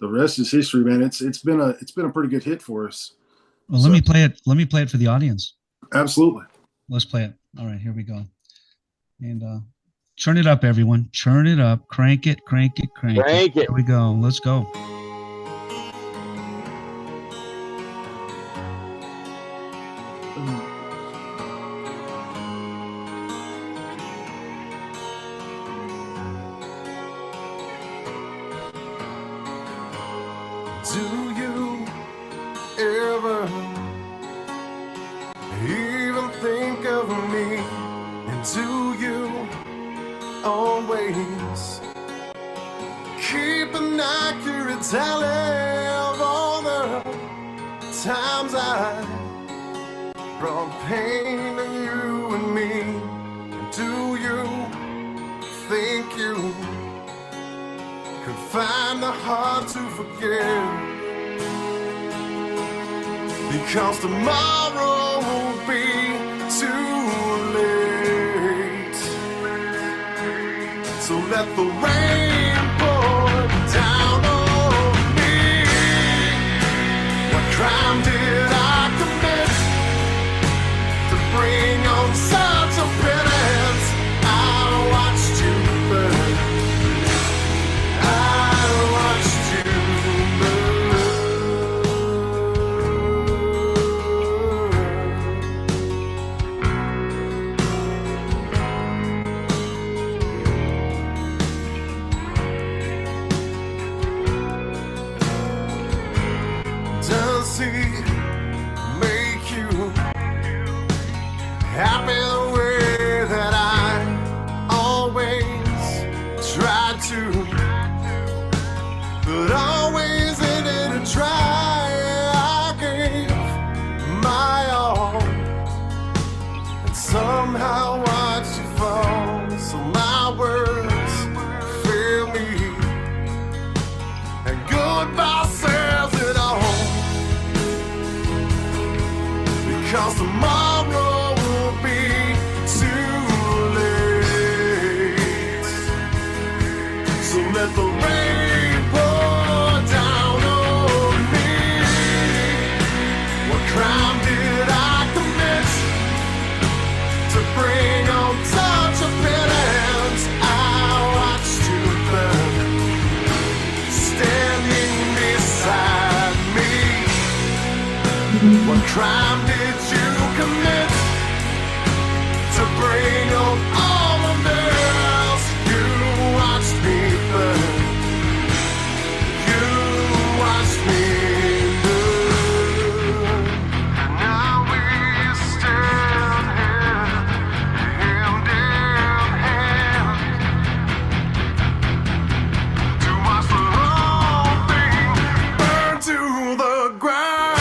the rest is history, man. It's been a pretty good hit for us. Well, let me play it. Let me play it for the audience. Absolutely. Let's play it. All right, here we go. And turn it up, everyone. Turn it up. Crank it, crank it, crank it. Here we go. Let's go. Do you ever even think of me? And do you always keep an accurate tally of all the times I brought pain to you and me? And do you think you could find the heart to forgive? Because tomorrow will be too late. So let the rain pour down on me. What crime did I commit to bring on such a penance? I watched you burn. I watched you burn. Does he make you happy the way that I always try to? But always in it to try, I gave my all, and somehow watched you fall. So my words fail me, and goodbye says it all. Because tomorrow will be too late. So let the rain pour down on me. What crime did I commit to bring on such a penance? I watched you burn, standing beside me. What crime did you commit to bring on all the girls? You watched me burn. You watched me burn. And now we stand here, hand in hand, to watch the whole thing burn to the ground.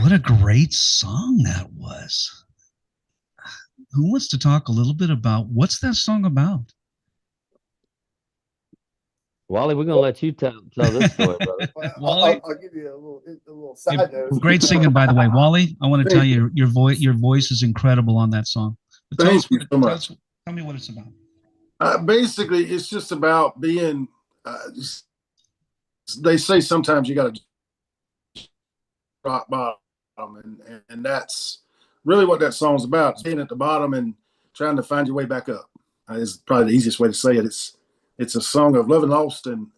What a great song that was. Who wants to talk a little bit about what's that song about? Wally, we're gonna let you tell this story, brother. Well, Wally? I'll give you a little side note. Great singing, by the way. Wally, I want to tell you, your voice is incredible on that song. But Thank you so much. Tell me what it's about. Basically, it's just about being. They say sometimes you got to rock bottom, and that's really what that song's about. It's being at the bottom and trying to find your way back up. Is probably the easiest way to say it. It's a song of love and lost and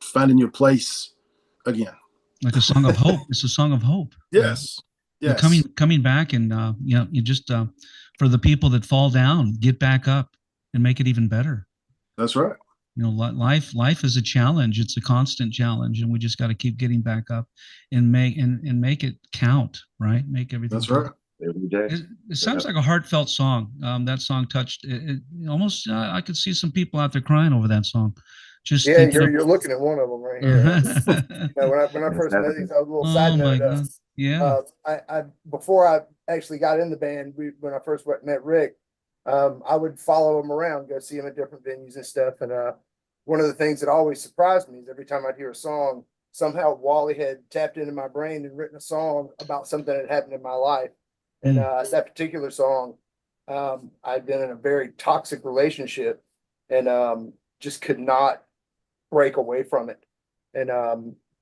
finding your place again. Like a song of hope. It's a song of hope. Yes. Yes. Coming back and you just for the people that fall down, get back up and make it even better. That's right. You know, life is a challenge. It's a constant challenge, and we just got to keep getting back up and make it count, right? Make everything. That's right. Every day. It sounds like a heartfelt song. That song touched it almost. I could see some people out there crying over that song. Just you're looking at one of them right here. When I first met these, I was a little side note. Yeah. I before I actually got in the band, when I first met Rick, I would follow him around, go see him at different venues and stuff. And one of the things that always surprised me is every time I'd hear a song, somehow Wally had tapped into my brain and written a song about something that happened in my life. And that particular song, I'd been in a very toxic relationship and just could not break away from it. And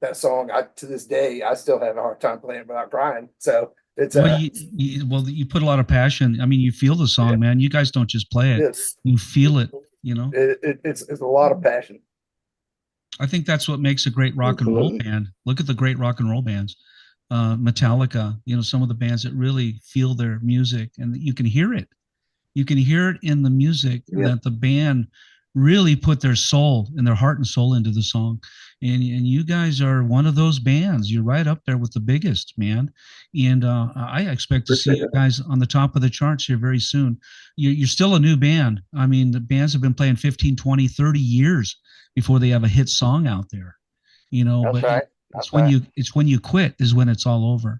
that song, to this day, I still have a hard time playing without crying. So it's you put a lot of passion. I mean, you feel the song, man. You guys don't just play it; you feel it. You know, it's a lot of passion. I think that's what makes a great rock and roll band. Look at the great rock and roll bands. Metallica, some of the bands that really feel their music, and you can hear it. You can hear it in the music that the band really put their soul and their heart and soul into the song. And you guys are one of those bands. You're right up there with the biggest, man. And I expect to see you guys on the top of the charts here very soon. You're still a new band. I mean, the bands have been playing 15, 20, 30 years before they have a hit song out there. That's right. It's when you quit is when it's all over.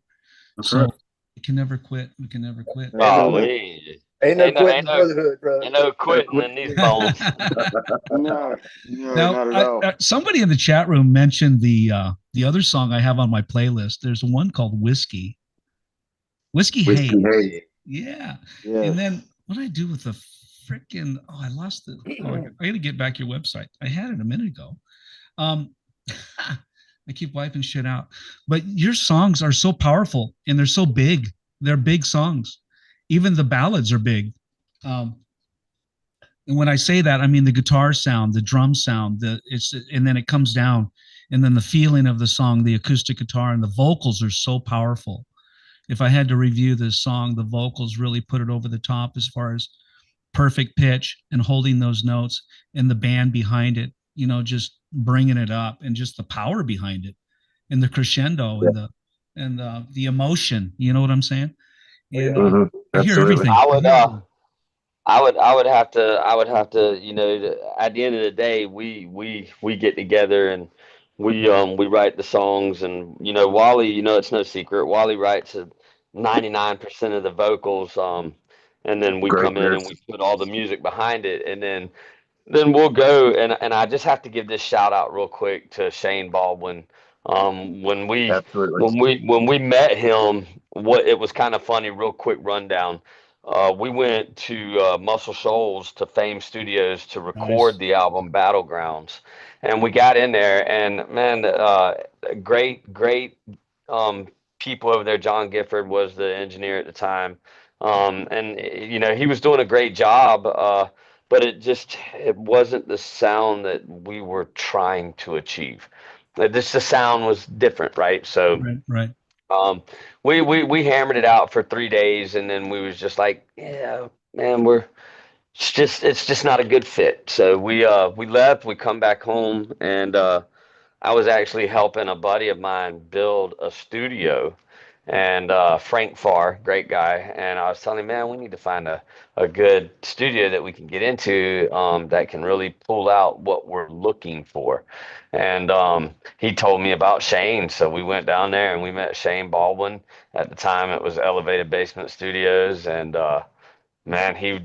That's right. You can never quit. We can never quit. Oh, ain't no quitting brotherhood, brother. Ain't no quitting in these bones. No, now, not at all. Somebody in the chat room mentioned the other song I have on my playlist. There's one called Whiskey Hay. Yeah. And then what did I do with the freaking? I lost it. I got to get back your website. I had it a minute ago. I keep wiping shit out. But your songs are so powerful and they're so big. They're big songs. Even the ballads are big. And when I say that, I mean the guitar sound, the drum sound, and then it comes down. And then the feeling of the song, the acoustic guitar and the vocals are so powerful. If I had to review this song, the vocals really put it over the top as far as perfect pitch and holding those notes and the band behind it, just bringing it up and just the power behind it and the crescendo and the emotion. You know what I'm saying? And I hear everything. I would have to, at the end of the day, we get together and we write the songs, and Wally, it's no secret, Wally writes 99% of the vocals, and then we come in and we put all the music behind it, and then we'll go and I just have to give this shout out real quick to Shane Baldwin. When we met him, it was kind of funny, real quick rundown. We went to Muscle Shoals to Fame Studios to record the album Battlegrounds, and we got in there, and man, great people over there. John Gifford was the engineer at the time, and he was doing a great job, but it wasn't the sound that we were trying to achieve. The sound was different, right? So right. We hammered it out for 3 days, and then we was just like, yeah, man, it's just not a good fit. So we left. We come back home, and I was actually helping a buddy of mine build a studio, and Frank Farr, great guy. And I was telling him, man, we need to find a good studio that we can get into that can really pull out what we're looking for. And he told me about Shane. So we went down there and we met Shane Baldwin. At the time, it was Elevated Basement Studios. And man, he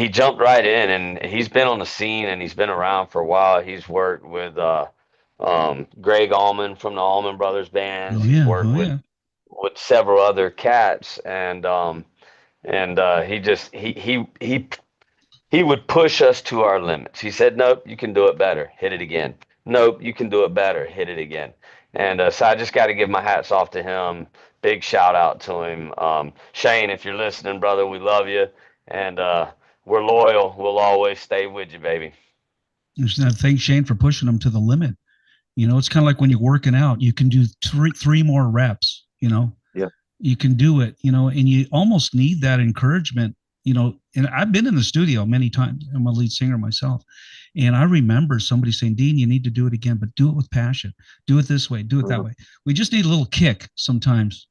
jumped right in, and he's been on the scene and he's been around for a while. He's worked with Greg Allman from the Allman Brothers bands. He's worked with several other cats, and he would push us to our limits. He said, nope, you can do it better, hit it again. Nope, you can do it better, hit it again. And so I just got to give my hats off to him. Big shout out to him. Shane, if you're listening, brother, we love you, and we're loyal. We'll always stay with you, baby. Thanks, Shane, for pushing them to the limit. You know, it's kind of like when you're working out, you can do three more reps, you know. Yeah. You can do it, you know, and you almost need that encouragement, you know. And I've been in the studio many times. I'm a lead singer myself. And I remember somebody saying, Dean, you need to do it again, but do it with passion. Do it this way. Do it that way. We just need a little kick sometimes,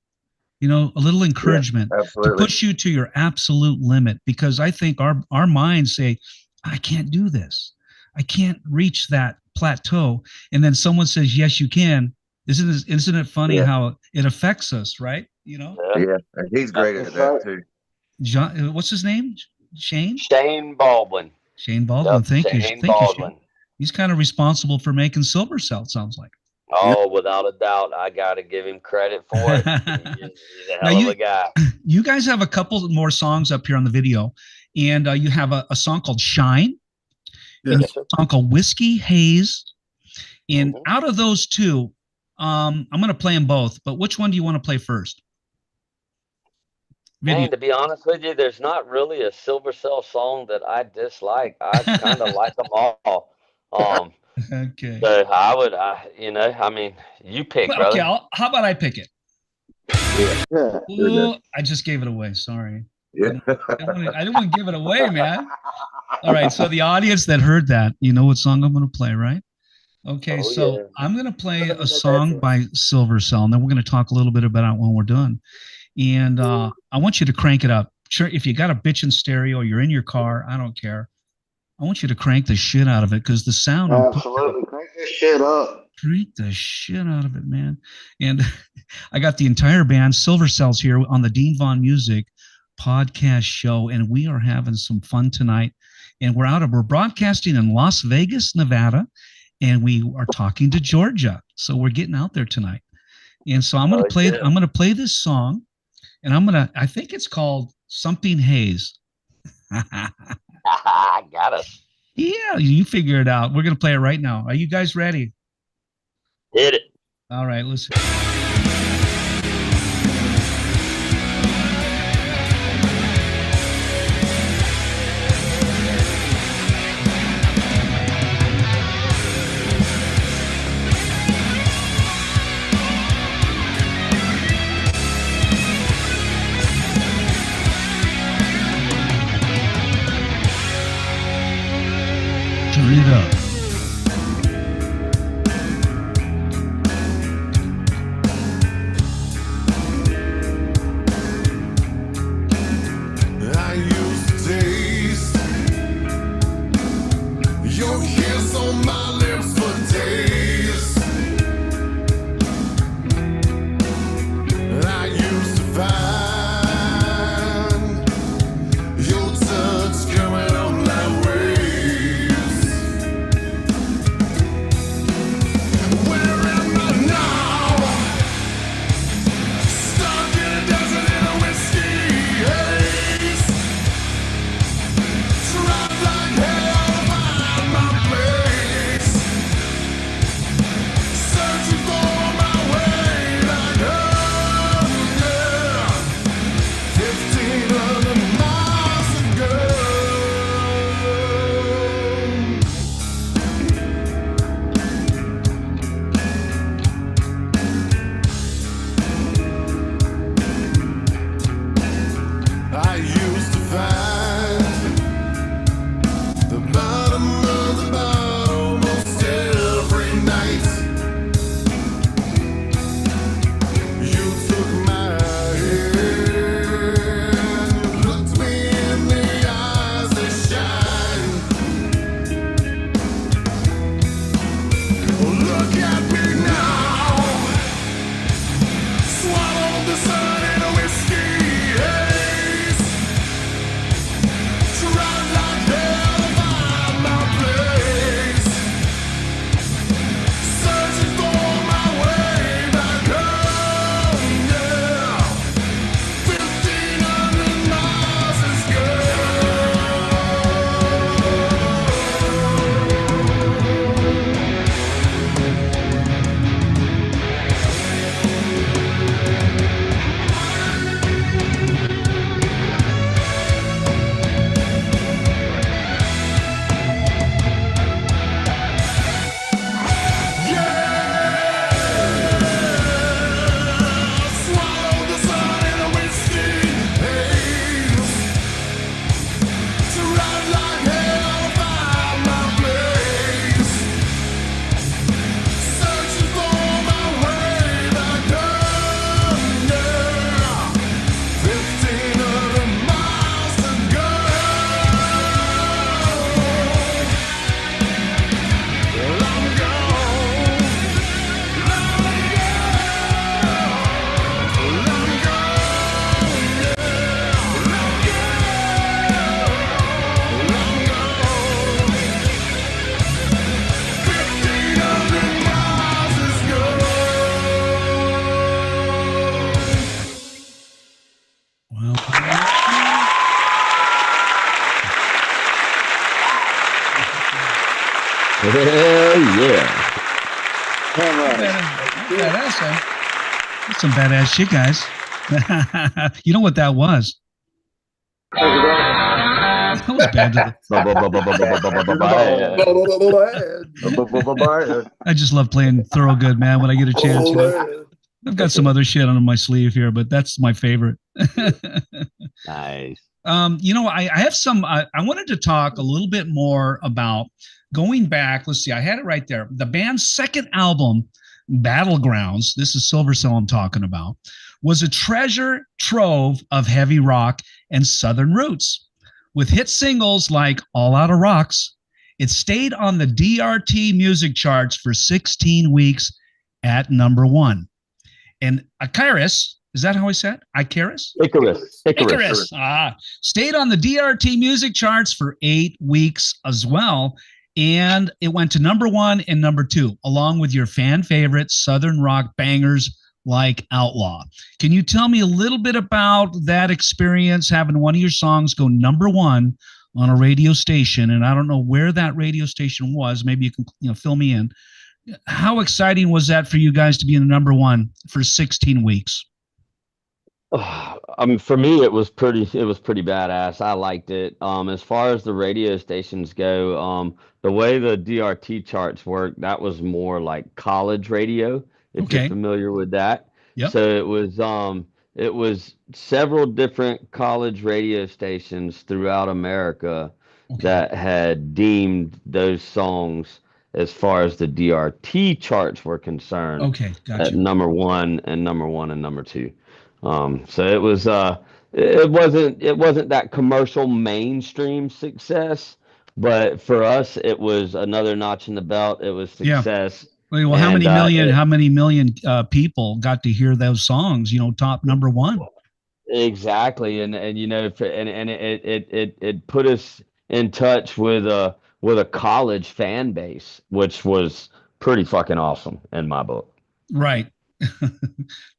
you know, a little encouragement to push you to your absolute limit. Because I think our minds say, I can't do this. I can't reach that plateau. And then someone says, yes, you can. Isn't it funny how it affects us, right? You know? Yeah, and he's great at that too. John, what's his name? Shane? Shane Baldwin. Shane Baldwin. Yep, Thank you. Shane Thank Baldwin. you, Shane. He's kind of responsible for making Silversel, it sounds like. Oh, without a doubt. I got to give him credit for it. He's a hell of a guy. You guys have a couple more songs up here on the video, and you have a song called Shine, and a song called Whiskey Haze. And out of those two, I'm going to play them both, but which one do you want to play first? Man, to be honest with you, there's not really a Silversel song that I dislike. I kind of like them all. Okay. So I mean, you pick, brother. Okay, how about I pick it? Yeah. Ooh, I just gave it away. Sorry. Yeah. I didn't want to give it away, man. All right, so the audience that heard that, you know what song I'm going to play, right? Okay, I'm going to play a song by Silversel, and then we're going to talk a little bit about it when we're done. And I want you to crank it up. Sure, if you got a bitchin' stereo, you're in your car, I don't care. I want you to crank the shit out of it because the sound. Absolutely, crank this shit up. Crank the shit out of it, man. And I got the entire band, Silversel's here on the Dean Vaughn Music podcast show, and we are having some fun tonight. And we're broadcasting in Las Vegas, Nevada, and we are talking to Georgia. So we're getting out there tonight. And so I'm going to play this song, and I think it's called Something Haze. I got us. Yeah, you figure it out. We're going to play it right now. Are you guys ready? Hit it. All right, listen. Turn it up. Hell yeah. Badass, huh? That's some badass shit, guys. You know what that was? That was bad. I just love playing Thorogood, man, when I get a chance. You know? I've got some other shit on my sleeve here, but that's my favorite. Nice. You know, I have some, I wanted to talk a little bit more about going back. Let's see, I had it right there. The band's second album, Battlegrounds, this is Silversel I'm talking about, was a treasure trove of heavy rock and Southern roots. With hit singles like All Outta Rocks, it stayed on the DRT music charts for 16 weeks at #1. And Icarus, is that how I said? Icarus? Icarus. Stayed on the DRT music charts for 8 weeks as well. And it went to #1 and #2, along with your fan favorite Southern rock bangers like Outlaw. Can you tell me a little bit about that experience, having one of your songs go #1 on a radio station? And I don't know where that radio station was. Maybe you can fill me in. How exciting was that for you guys to be in the #1 for 16 weeks? I mean, for me, it was pretty badass. I liked it. As far as the radio stations go, the way the DRT charts work, that was more like college radio, if you're familiar with that. Yep. So it was several different college radio stations throughout America that had deemed those songs, as far as the DRT charts were concerned, at #1 and #1 and #2. So it was it wasn't that commercial mainstream success, but for us it was another notch in the belt. It was success. Well, how many million people got to hear those songs? Top #1. Exactly, and it put us in touch with a college fan base, which was pretty fucking awesome in my book. Right.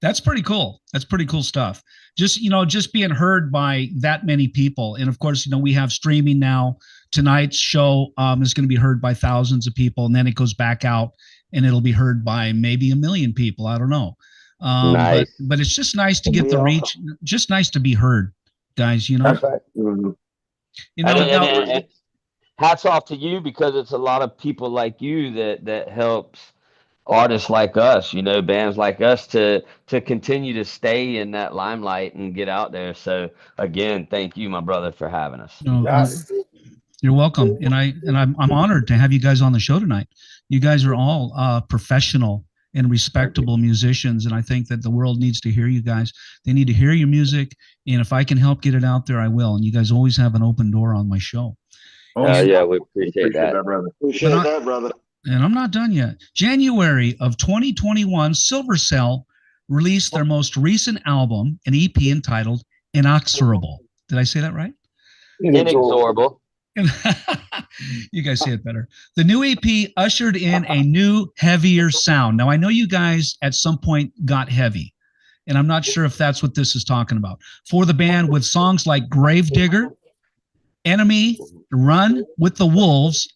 That's pretty cool. That's pretty cool stuff. Just being heard by that many people. And of course, we have streaming now. Tonight's show is going to be heard by thousands of people, and then it goes back out and it'll be heard by maybe 1 million people. I don't know. Nice. But it's just nice to get the reach. Just nice to be heard, guys. That's right. And hats off to you, because it's a lot of people like you that helps artists like us, bands like us to continue to stay in that limelight and get out there. So again, thank you, my brother, for having us. You're welcome. And I'm honored to have you guys on the show tonight. You guys are all professional and respectable musicians, and I think that the world needs to hear you guys. They need to hear your music, and if I can help get it out there, I will. And you guys always have an open door on my show. Yeah, we appreciate that, brother. Appreciate that, brother. And I'm not done yet. January of 2021, Silversel released their most recent album, an EP entitled Inexorable. Did I say that right? Inexorable. You guys say it better. The new EP ushered in a new, heavier sound. Now, I know you guys at some point got heavy, and I'm not sure if that's what this is talking about. For the band, with songs like Gravedigger, Enemy, Run with the Wolves,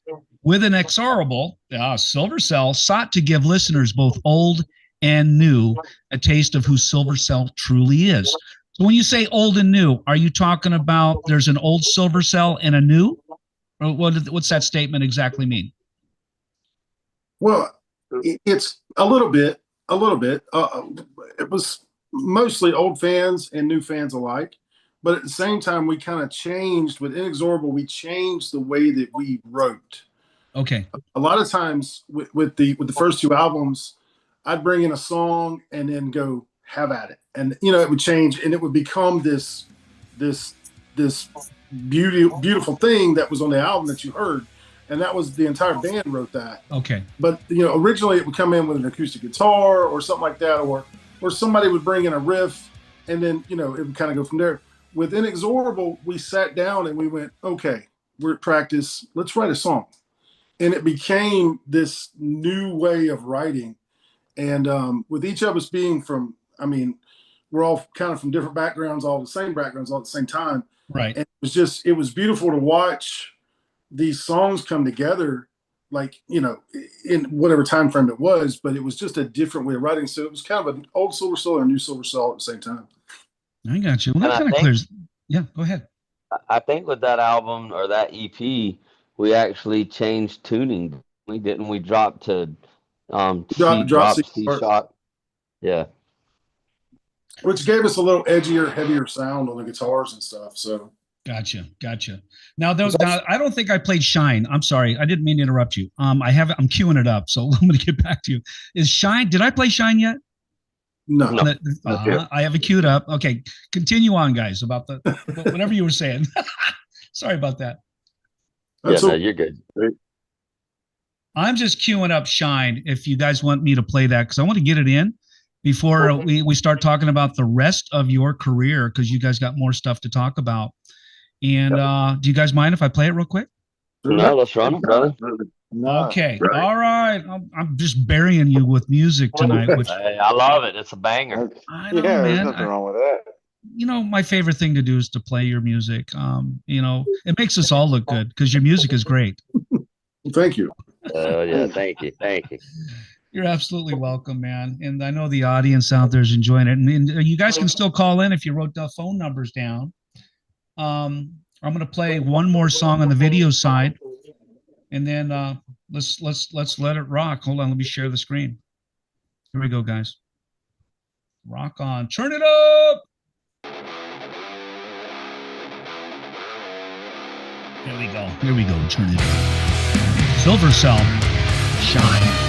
with Inexorable, Silversel sought to give listeners, both old and new, a taste of who Silversel truly is. So when you say old and new, are you talking about there's an old Silversel and a new? Or what's that statement exactly mean? Well, it's a little bit. It was mostly old fans and new fans alike. But at the same time, we kind of changed with Inexorable. We changed the way that we wrote. Okay. A lot of times with the first 2 albums, I'd bring in a song and then go have at it, and it would change, and it would become this beautiful thing that was on the album that you heard, and that was the entire band wrote that. Okay. But originally it would come in with an acoustic guitar or something like that, or somebody would bring in a riff, and then it would kind of go from there. With Inexorable, we sat down and we went, okay, we're at practice, let's write a song. And it became this new way of writing. And with each of us being we're all kind of from different backgrounds, all the same backgrounds, all at the same time. Right. And it was beautiful to watch these songs come together like, you know, in whatever time frame it was, but it was just a different way of writing. So it was kind of an old Silversel and a new Silversel at the same time. I got you. Well, that kind of clears. Yeah, go ahead. I think with that album or that EP, we actually changed tuning. We didn't. We dropped to C sharp. Yeah. Which gave us a little edgier, heavier sound on the guitars and stuff. So Gotcha. Now, I don't think I played Shine. I'm sorry, I didn't mean to interrupt you. I'm queuing it up, so I'm going to get back to you. Is Shine? Did I play Shine yet? No. I have it queued up. Okay, continue on, guys. About whatever you were saying. Sorry about that. You're good. I'm just queuing up Shine. If you guys want me to play that, because I want to get it in before we start talking about the rest of your career, because you guys got more stuff to talk about. And do you guys mind if I play it real quick? No, let's run it, brother. No, okay. Right. All right. I'm just burying you with music tonight. Which I love it. It's a banger. I know, man. There's nothing wrong with that. You know, my favorite thing to do is to play your music. You know, it makes us all look good because your music is great. Thank you. Yeah, thank you. You're absolutely welcome, man. And I know the audience out there is enjoying it. And you guys can still call in if you wrote the phone numbers down. I'm going to play one more song on the video side, and then let's let it rock. Hold on, let me share the screen. Here we go, guys. Rock on. Turn it up. Here we go. Turn it up. Silversel. Shine.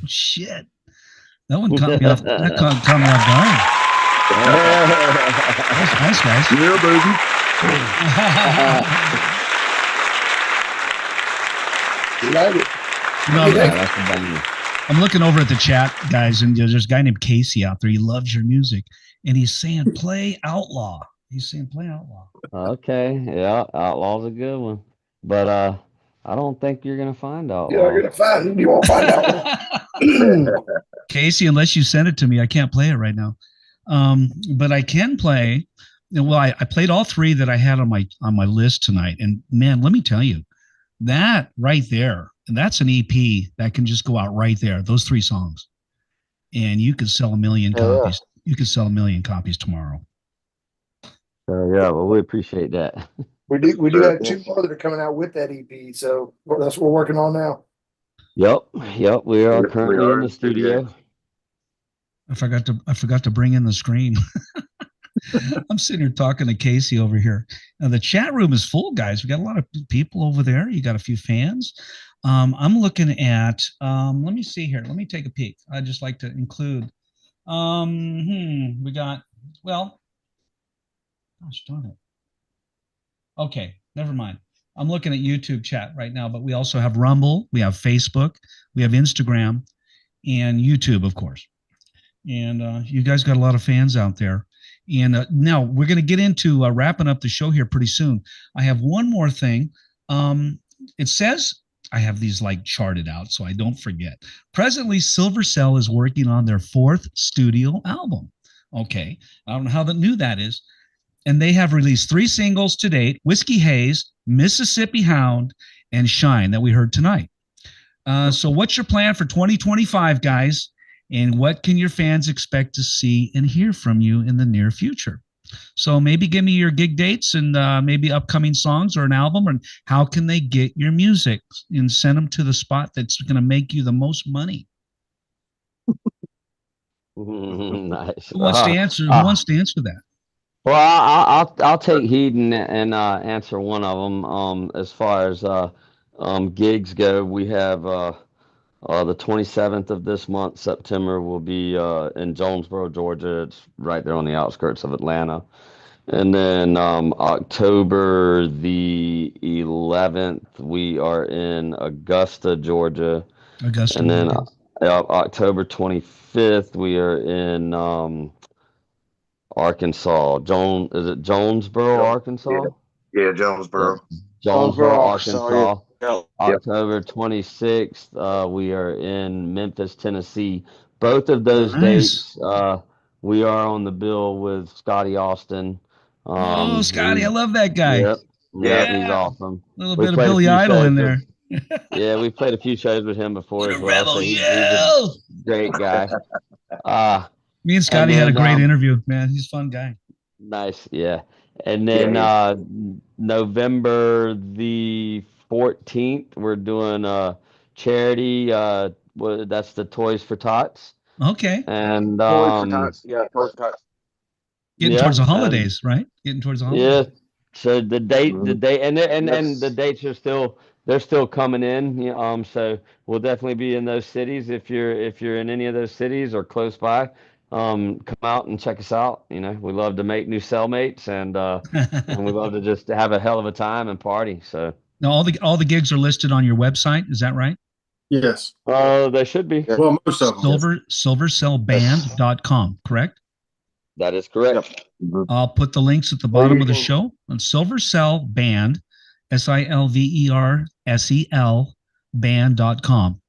Shit. That one caught me off. That caught me off guard. That's nice, guys. Yeah, baby. Like it. You know, I'm looking over at the chat, guys, and there's a guy named Casey out there. He loves your music, and he's saying play Outlaw. Okay, yeah, Outlaw's a good one, but I don't think you're gonna find Outlaw. You're gonna find. You won't find out. Casey, unless you send it to me, I can't play it right now. But I can play. Well, I played all three that I had on my list tonight, and man, let me tell you, that right there, that's an EP that can just go out right there. Those three songs, and you could sell 1 million copies. You could sell 1 million copies tomorrow. Yeah, well, we appreciate that. We do have two more that are coming out with that EP, so that's what we're working on now. Yep, we are currently in the studio. I forgot to bring in the screen. I'm sitting here talking to Casey over here. Now the chat room is full, guys. We got a lot of people over there. You got a few fans. I'm looking at. Let me see here. Let me take a peek. I'd just like to include. We got. Well, gosh darn it. Okay, never mind. I'm looking at YouTube chat right now, but we also have Rumble, we have Facebook, we have Instagram, and YouTube, of course. And you guys got a lot of fans out there. And now we're going to get into wrapping up the show here pretty soon. I have one more thing. It says, I have these like charted out so I don't forget. Presently, Silversel is working on their 4th studio album. Okay, I don't know how new that is. And they have released 3 singles to date: Whiskey Haze, Mississippi Hound, and Shine, that we heard tonight. So what's your plan for 2025, guys? And what can your fans expect to see and hear from you in the near future? So maybe give me your gig dates and maybe upcoming songs or an album, and how can they get your music and send them to the spot that's going to make you the most money? Nice. Who wants to answer? Who wants to answer that? Well, I'll take heed and answer one of them. As far as gigs go, we have the 27th of this month, September, will be in Jonesboro, Georgia. It's right there on the outskirts of Atlanta. And then October the 11th, we are in Augusta, Georgia. Augusta. And then October 25th, we are in Arkansas. Is it Jonesboro, Arkansas? Yeah, Jonesboro. Jonesboro, Arkansas. Yeah. October 26th, we are in Memphis, Tennessee. Both of those Nice. dates, we are on the bill with Scotty Austin. Scotty, I love that guy. Yep, Yeah. he's awesome. A little We bit of played a Billy few Idol shows in with- there. Yeah, we played a few shows with him before as well. Rebel So he's a yell. great guy. Me and Scotty had a then, great interview, man. He's a fun guy. Nice, yeah. And then November the 14th, we're doing a charity. That's the Toys for Tots. Okay. And Toys for Tots. Yeah, Toys for Tots. Getting towards the holidays, right? Getting towards the holidays. Yeah. So the date, and the dates are still coming in. So we'll definitely be in those cities. If you're in any of those cities or close by, come out and check us out. We love to make new cellmates, and we love to just have a hell of a time and party. So Now all the gigs are listed on your website. Is that right? Yes. they should be. Well, most of them. Silverselband.com, correct? That is correct. I'll put the links at the bottom of the show on Silversel Band, SILVERSEL band.com.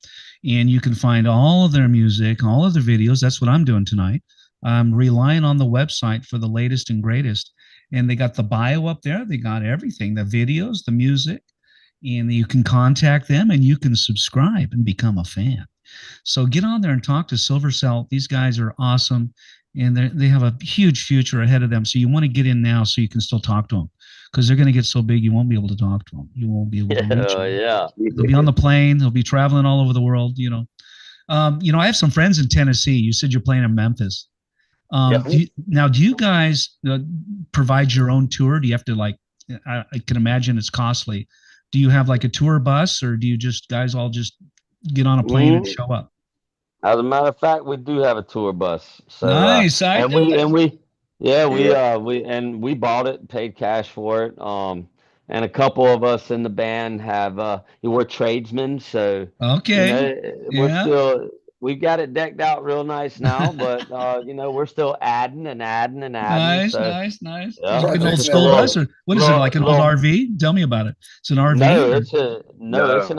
And you can find all of their music, all of their videos. That's what I'm doing tonight. I'm relying on the website for the latest and greatest. And they got the bio up there. They got everything, the videos, the music. And you can contact them and you can subscribe and become a fan. So get on there and talk to Silversel. These guys are awesome. And they have a huge future ahead of them. So you want to get in now so you can still talk to them, because they're going to get so big you won't be able to talk to them. You won't be able to reach them. Yeah. They'll be on the plane. They'll be traveling all over the world. I have some friends in Tennessee. You said you're playing in Memphis. Do you guys provide your own tour? Do you have to I can imagine it's costly. Do you have like a tour bus, or do you guys all just get on a plane and show up? As a matter of fact, we do have a tour bus. So, nice. We bought it, paid cash for it. And a couple of us in the band we're tradesmen, so okay. we've got it decked out real nice now, but you know, we're still adding and adding and adding. Nice, So nice. yeah, Like an old Projects school now. bus, or what is it? Like an old RV? Tell me about it. It's an RV. no, or- it's a no, it's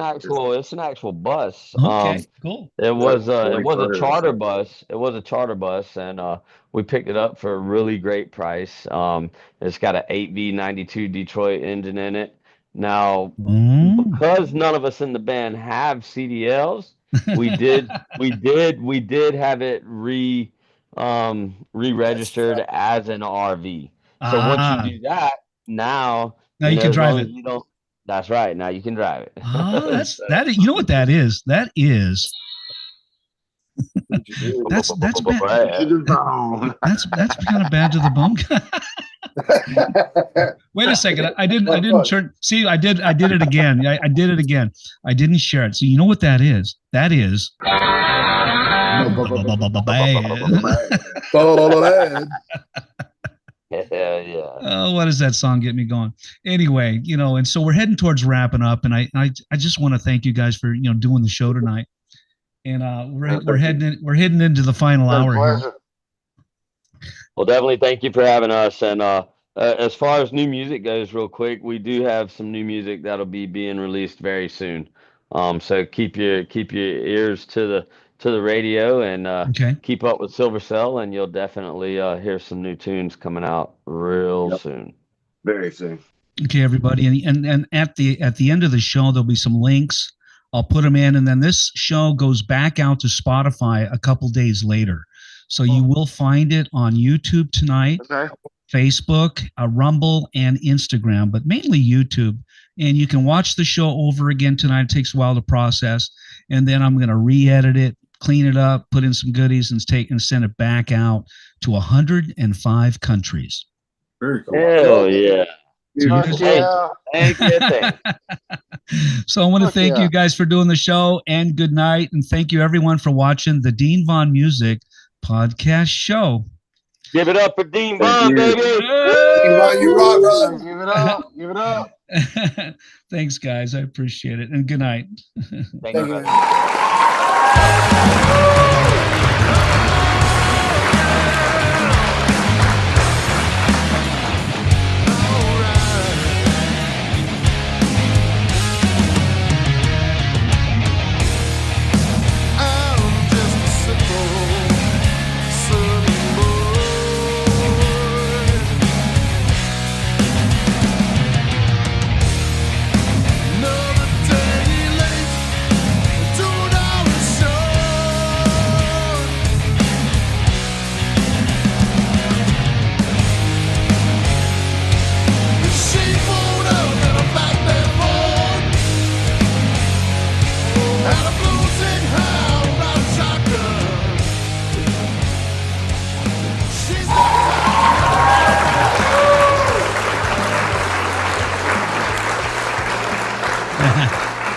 an actual bus. Okay, cool. It was a 20 charter footers. bus. It was a charter bus, and we picked it up for a really great price. It's got an 8V92 Detroit engine in it. Now, Mm. because none of us in the band have CDLs, we did have it re-registered as an RV. So once Ah, you do that, now now you can as drive long it. as you don't. That's right. Now you can drive it. Ah, that's that. You know what that is? That is that's bad. That's kind of bad to the bone. Wait a second. I didn't turn. See, I did it again. I did it again. I didn't share it. So you know what that is? That is. Yeah. Oh, what does that song get me going? Anyway, you know, and so we're heading towards wrapping up, and I just want to thank you guys for doing the show tonight. And we're heading into the final hour here. Well, definitely thank you for having us. And as far as new music goes, real quick, we do have some new music that'll be being released very soon. So keep your ears to the radio and Okay. keep up with Silversel, and you'll definitely hear some new tunes coming out real soon. Very soon. Okay, everybody, and at the end of the show, there'll be some links. I'll put them in, and then this show goes back out to Spotify a couple days later. So you will find it on YouTube tonight, Facebook, Rumble, and Instagram, but mainly YouTube. And you can watch the show over again tonight. It takes a while to process, and then I'm going to re-edit it, clean it up, put in some goodies, and send it back out to 105 countries. Very cool. Hell yeah. Thank you. So I want to thank you guys for doing the show, and good night. And thank you everyone for watching the Dean Vaughn Music Podcast Show. Give it up for Dean Vaughn, baby. Dean Vaughn, you rock, brother. Give it up. Give it up. Thanks, guys. I appreciate it. And good night. Thank you. Thank you.